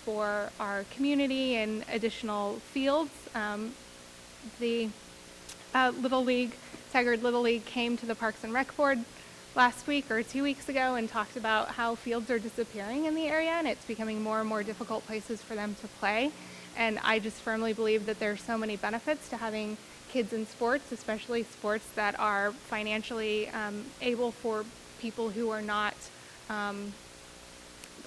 for our community and additional fields. The Little League, Tigard Little League came to the Parks and Rec Board last week or 2 weeks ago and talked about how fields are disappearing in the area and it's becoming more and more difficult places for them to play. And I just firmly believe that there's so many benefits to having kids in sports, especially sports that are financially able for people who are not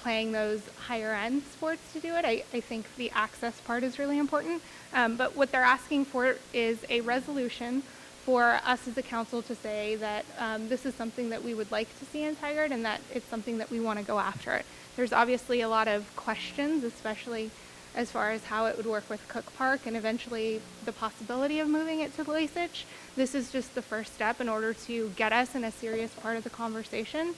playing those higher end sports to do it. I think the access part is really important. But what they're asking for is a resolution for us as a council to say that this is something that we would like to see in Tigard and that it's something that we want to go after it. There's obviously a lot of questions, especially as far as how it would work with Cook Park and eventually the possibility of moving it to Lasich. This is just the first step in order to get us in a serious part of the conversation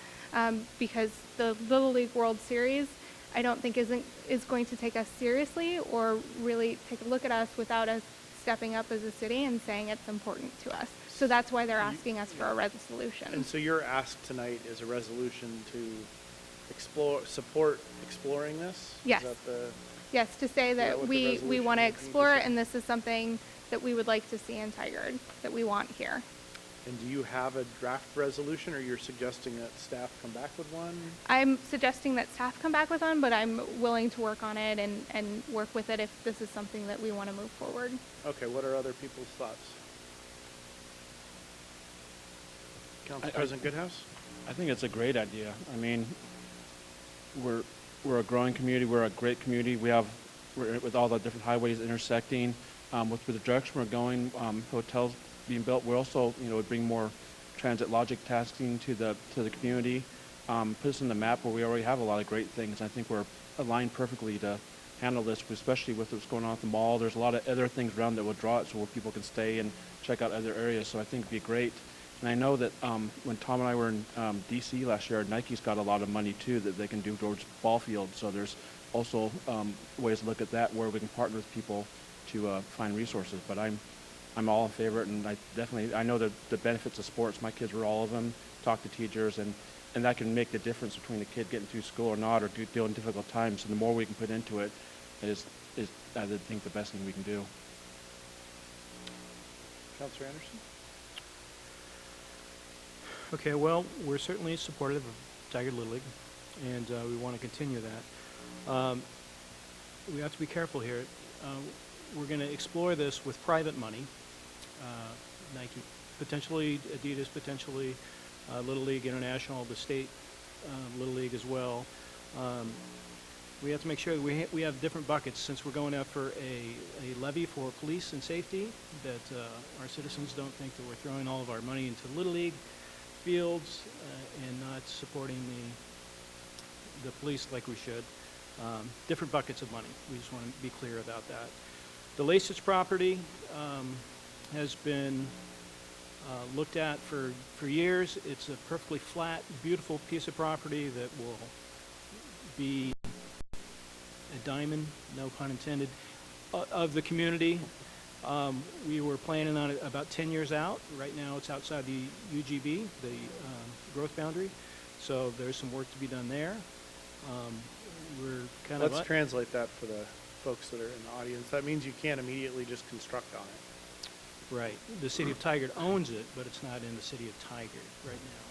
because the Little League World Series I don't think is going to take us seriously or really take a look at us without us stepping up as a city and saying it's important to us. So that's why they're asking us for a resolution. And so your ask tonight is a resolution to support exploring this? Yes. Is that the... Yes, to say Is that that what the we resolution want to is? explore it and this is something that we would like to see in Tigard, that we want here. And do you have a draft resolution, or you're suggesting that staff come back with one? I'm suggesting that staff come back with one, but I'm willing to work on it and work with it if this is something that we want to move forward. Okay, what are other people's thoughts? Council President Goodhouse? I think it's a great idea. I mean, we're a growing community. We're a great community. We're with all the different highways intersecting. With the direction we're going, hotels being built, we're also, would bring more transit logic tasking to the community. Put us on the map where we already have a lot of great things. I think we're aligned perfectly to handle this, especially with what's going on at the mall. There's a lot of other things around that will draw it so where people can stay and check out other areas. So I think it'd be great. And I know that when Tom and I were in DC last year, Nike's got a lot of money too that they can do towards ball fields. So there's also ways to look at that where we can partner with people to find resources. But I'm all in favor, and I know the benefits of sports. My kids were all of them. Talk to teachers, and that can make the difference between a kid getting through school or not, or dealing difficult times. And the more we can put into it, is I think the best thing we can do. Councilor Anderson? Okay, well, we're certainly supportive of Tigard Little League, and we want to continue that. We have to be careful here. We're going to explore this with private money. Nike, potentially Adidas, potentially Little League International, the state Little League as well. We have to make sure that we have different buckets since we're going after a levy for police and safety, that our citizens don't think that we're throwing all of our money into Little League fields and not supporting the police like we should. Different buckets of money. We just want to be clear about that. The Lasich property has been looked at for years. It's a perfectly flat, beautiful piece of property that will be a diamond, no pun intended, of the community. We were planning on it about 10 years out. Right now it's outside the UGB, the growth boundary. So there's some work to be done there. We're kind of... Let's translate that for the folks that are in the audience. That means you can't immediately just construct on it. Right. The city of Tigard owns it, but it's not in the city of Tigard right now.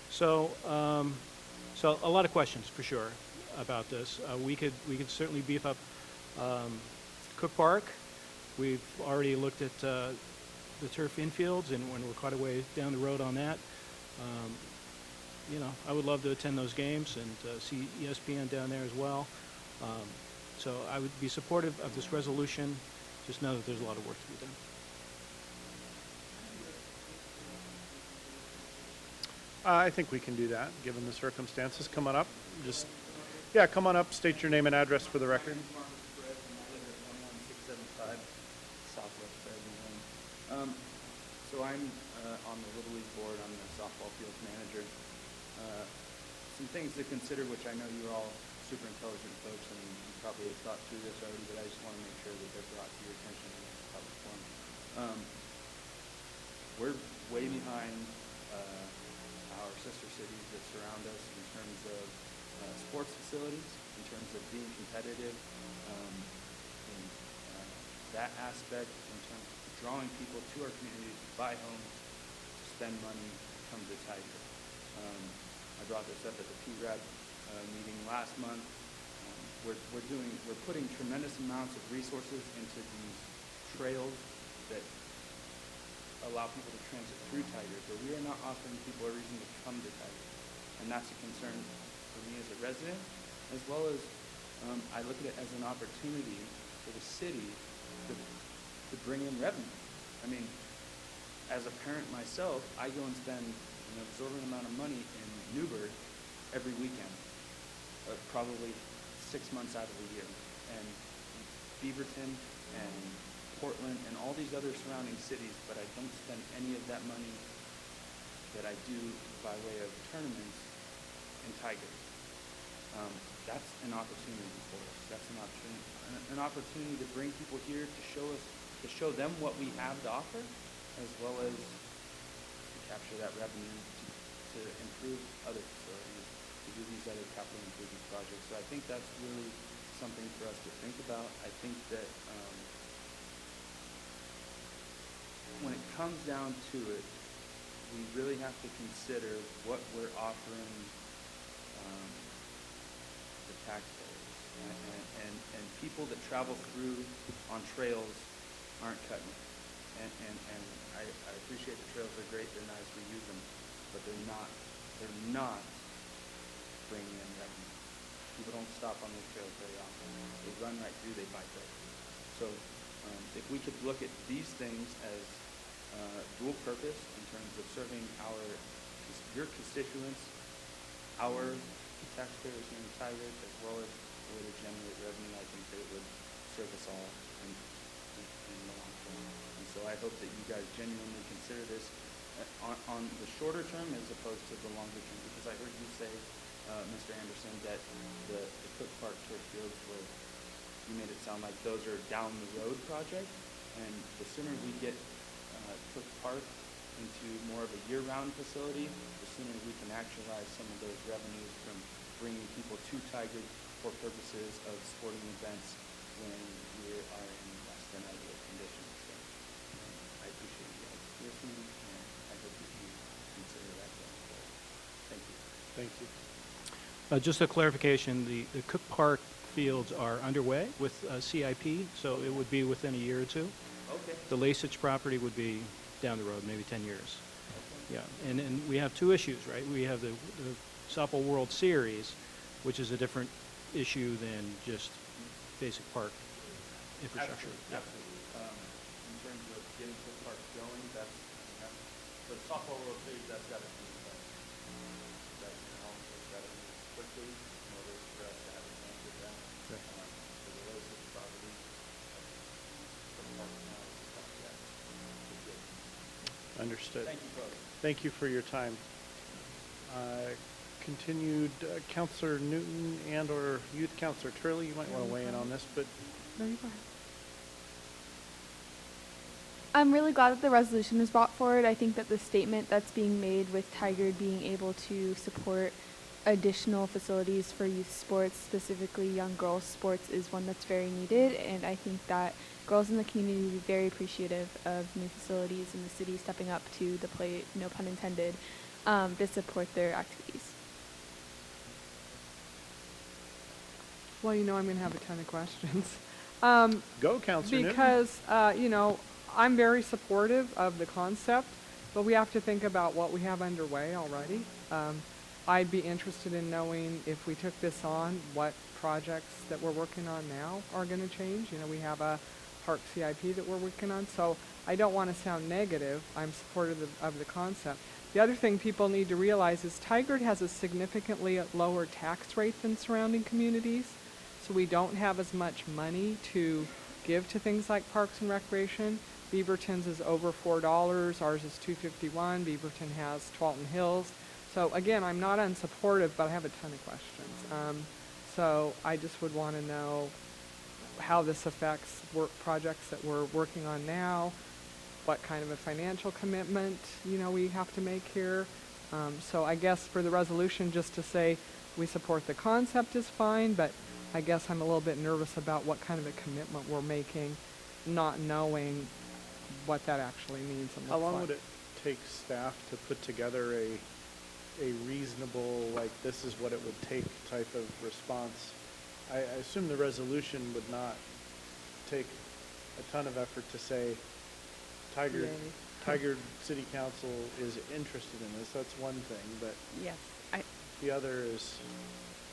So a lot of questions for sure about this. We could certainly beef up Cook Park. We've already looked at the turf infields, and when we're quite a way down the road on that. I would love to attend those games and see ESPN down there as well. So I would be supportive of this resolution. Just know that there's a lot of work to be done. I think we can do that, given the circumstances. Come on up. Just, yeah, come on up. State your name and address for the record. Marcus Perez, and I live at 11675 Southwest Fairview Lane. So I'm on the Little League board. I'm the softball field manager. Some things to consider, which I know you're all super intelligent folks, and you probably have thought through this already, but I just want to make sure that they're brought to your attention in this public forum. We're way behind our sister cities that surround us in terms of sports facilities, in terms of being competitive, in that aspect, in terms of drawing people to our community to buy homes, to spend money, to come to Tiger. I brought this up at the PREP meeting last month. We're putting tremendous amounts of resources into these trails that allow people to transit through Tiger, but we are not offering people a reason to come to Tiger. And that's a concern for me as a resident, as well as I look at it as an opportunity for the city to bring in revenue. I mean, as a parent myself, I go and spend an exorbitant amount of money in Newburgh every weekend, probably 6 months out of the year. And Beaverton and Portland and all these other surrounding cities, but I don't spend any of that money that I do by way of tournaments in Tigers. That's an opportunity for us. That's an opportunity to bring people here to show them what we have to offer, as well as to capture that revenue to improve other facilities, to do these other capital improvement projects. So I think that's really something for us to think about. I think that when it comes down to it, we really have to consider what we're offering the taxpayers. And people that travel through on trails aren't cutting it. And I appreciate the trails are great, they're nice, we use them, but they're not bringing in revenue. People don't stop on those trails very often. They run right through, they bike right through. So if we could look at these things as dual purpose in terms of serving your constituents, our taxpayers here in Tigard, as well as a way to generate revenue, I think that it would serve us all in the long term. And so I hope that you guys genuinely consider this on the shorter term as opposed to the longer term, because I heard you say, Mr. Anderson, that the Cook Park turf fields you made it sound like those are down the road project, and the sooner we get Cook Park into more of a year-round facility, the sooner we can actualize some of those revenues from bringing people to Tigard for purposes of sporting events when we are in less than ideal conditions. So I appreciate you guys listening, and I hope that you consider that going forward. Thank you. Thank you. Just a clarification, the Cook Park fields are underway with CIP, so it would be within a year or two. Okay. The Lasich property would be down the road, maybe 10 years. Yeah, and we have two issues, right? We have the softball World Series, which is a different issue than just basic park infrastructure. Absolutely. In terms of getting Cook Park going, that's the softball World Series, that's got to be that's got to move quickly in order for us to have a chance with that. Okay. For the Lasich property, Cook Park now is stuff that is good. Understood. Thank you, folks. Thank you for your time. Continued, Councillor Newton and/or Youth Councillor Turley, you might want to weigh in on this, but No, you go ahead. I'm really glad that the resolution was brought forward. I think that the statement that's being made with Tigard being able to support additional facilities for youth sports, specifically young girls sports, is one that's very needed, and I think that girls in the community will be very appreciative of new facilities and the city stepping up to the plate, no pun intended, to support their activities. Well, I'm going to have a ton of questions. go, Councillor Newton. Because, I'm very supportive of the concept, but we have to think about what we have underway already. I'd be interested in knowing if we took this on, what projects that we're working on now are going to change. You know, we have a park CIP that we're working on, so I don't want to sound negative. I'm supportive of the concept. The other thing people need to realize is Tigard has a significantly lower tax rate than surrounding communities, so we don't have as much money to give to things like parks and recreation. Beaverton's is over $4, ours is $2.51. Beaverton has Twalton Hills. So again, I'm not unsupportive, but I have a ton of questions. So I just would want to know how this affects work projects that we're working on now, what kind of a financial commitment, you know, we have to make here. So I guess for the resolution, just to say we support the concept is fine, but I guess I'm a little bit nervous about what kind of a commitment we're making, not knowing what that actually means and looks How long like. would it take staff to put together a reasonable, like, this is what it would take type of response? I assume the resolution would not take a ton of effort to say, Tigard City Council is interested in this. That's one thing, but Yes, the other is,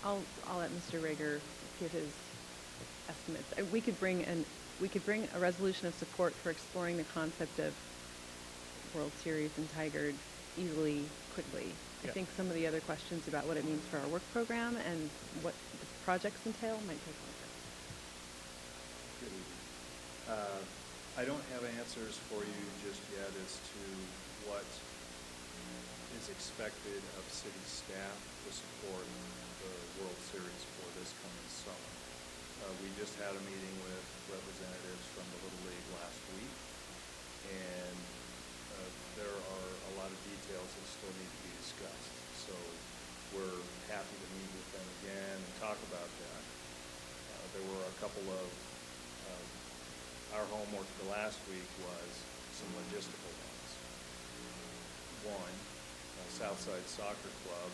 I'll let Mr. Rager give his estimates. We could bring a resolution of support for exploring the concept of World Series in Tigard easily, quickly. I Yeah. think some of the other questions about what it means for our work program and what the projects entail might take longer. Good evening. I don't have answers for you just yet as to what is expected of city staff to support the World Series for this coming summer. We just had a meeting with representatives from the Little League last week, and there are a lot of details that still need to be discussed. So we're happy to meet with them again and talk about that. There were a couple of, our homework for last week was some logistical ones. One, Southside Soccer Club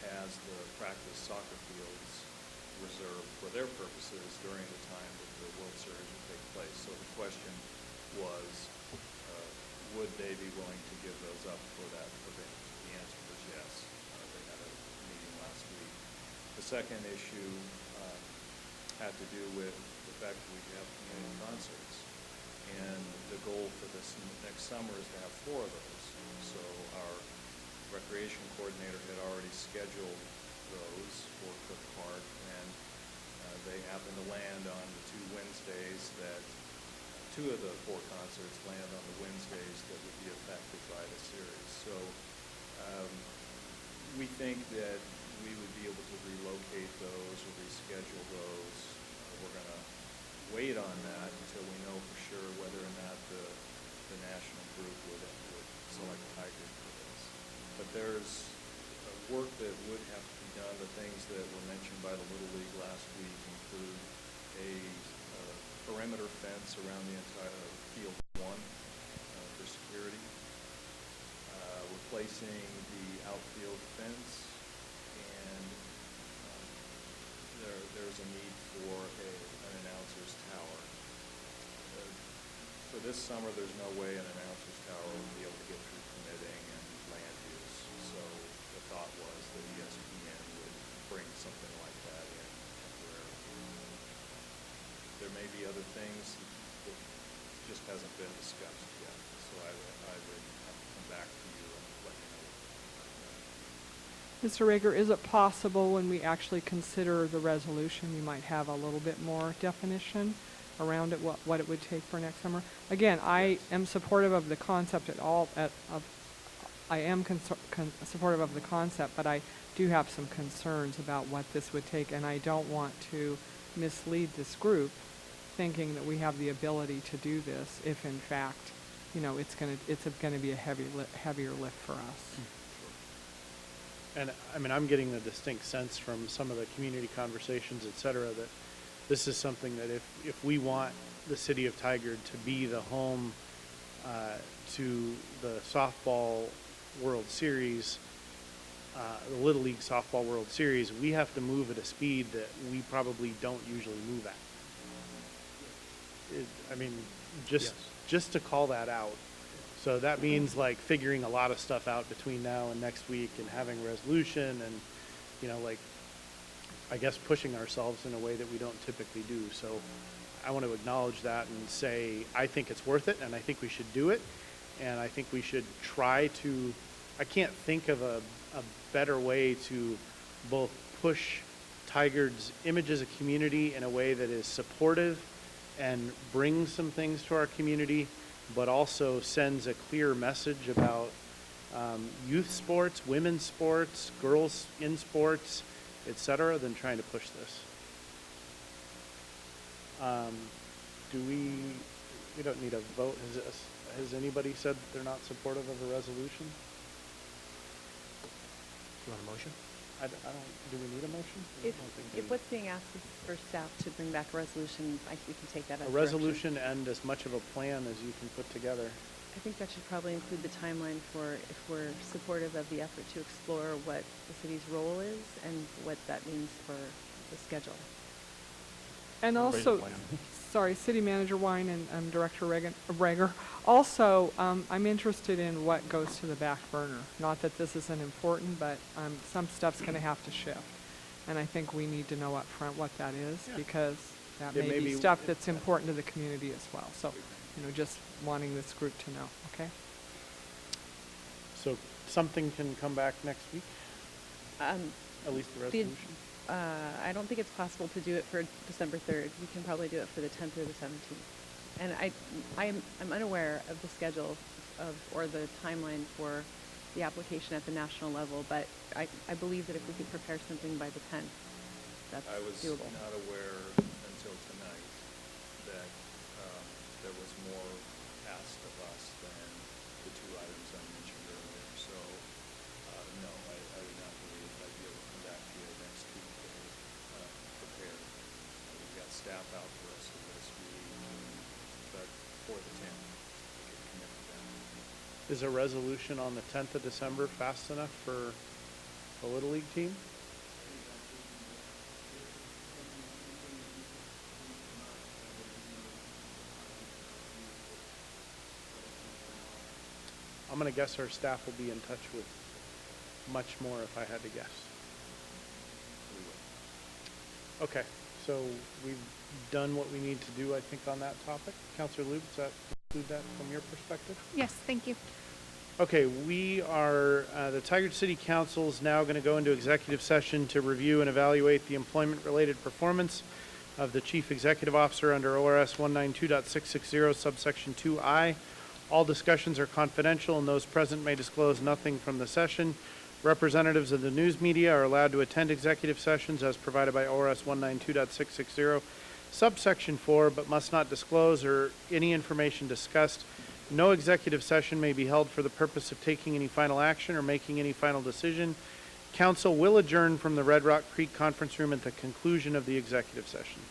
has the practice soccer fields reserved for their purposes during the time that the World Series will take place. So the question was, would they be willing to give those up for that event? The answer was yes. They had a meeting last week. The second issue had to do with the fact that we have community concerts. And the goal for this next summer is to have 4 of those. So our recreation coordinator had already scheduled those for Cook Park, and they happen to land on the 2 Wednesdays that 2 of the 4 concerts land on the Wednesdays that would be affected by the series. So we think that we would be able to relocate those or reschedule those. We're going to wait on that until we know for sure whether or not the national group would select Tigard for this. But there's work that would have to be done. The things that were mentioned by the Little League last week include a perimeter fence around the entire field 1 for security, replacing the outfield fence, and there's a need for an announcer's tower. For this summer, there's no way an announcer's tower will be able to get through permitting and land use. So the thought was that ESPN would bring something like that in temporarily. There may be other things that just hasn't been discussed yet. So I would have to come back to you and let you know. Mr. Rager, is it possible when we actually consider the resolution, we might have a little bit more definition around it, what it would take for next summer? Again, I am supportive of the concept I am supportive of the concept, but I do have some concerns about what this would take, and I don't want to mislead this group thinking that we have the ability to do this if in fact, you know, it's gonna be a heavier lift for us. and I mean, I'm getting the distinct sense from some of the community conversations, et cetera, that this is something that if we want the city of Tigard to be the home to the softball World Series, the Little League Softball World Series, we have to move at a speed that we probably don't usually move at. I mean, just to call that out. So So that means like figuring a lot of stuff out between now and next week and having a resolution and, you know, like, I guess pushing ourselves in a way that we don't typically do. So I want to acknowledge that and say, I think it's worth it and I think we should do it. And I think we should try to, I can't think of a better way to both push Tigard's image as a community in a way that is supportive and brings some things to our community, but also sends a clear message about youth sports, women's sports, girls in sports, etc., than trying to push this. We don't need a vote. Has anybody said that they're not supportive of a resolution? Do you want a motion? I don't, do we need a motion? I If, don't think if we- what's being asked is for staff to bring back a resolution, we can take that as A direction. resolution and as much of a plan as you can put together. I think that should probably include the timeline for if we're supportive of the effort to explore what the city's role is and what that means for the schedule. And Raise a also, plan. sorry, City Manager Wine and Director Rager. Also, I'm interested in what goes to the back burner. Not that this isn't important, but some stuff's going to have to shift. And I think we need to know up front what that is, Yeah. because that It may may be be- stuff that's important to the community as well. So, you know, just wanting this group to know, okay? So something can come back next week, Um, at least the The- resolution? I don't think it's possible to do it for December 3rd. We can probably do it for the 10th or the 17th. And I'm unaware of the schedule or the timeline for the application at the national level, but I believe that if we could prepare something by the 10th, that's I was doable. not aware until tonight that there was more asked of us than the two items I mentioned earlier. So, no, I do not believe I'd be able to come back to you next week prepared. We've got staff out the rest of this week, but for the 10th, we can commit to that. Is a resolution on the 10th of December fast enough for the Little League team? I'm going to guess our staff will be in touch with much more if I had to guess. Okay, so we've done what we need to do, I think, on that topic. Counselor Loop, does that include that from your perspective? Yes, thank you. Okay, we are, the Tigard City Council is now going to go into executive session to review and evaluate the employment-related performance of the Chief Executive Officer under ORS 192.660 subsection 2I. All discussions are confidential and those present may disclose nothing from the session. Representatives of the news media are allowed to attend executive sessions as provided by ORS 192.660 subsection 4, but must not disclose or any information discussed. No executive session may be held for the purpose of taking any final action or making any final decision. Council will adjourn from the Red Rock Creek Conference Room at the conclusion of the executive session.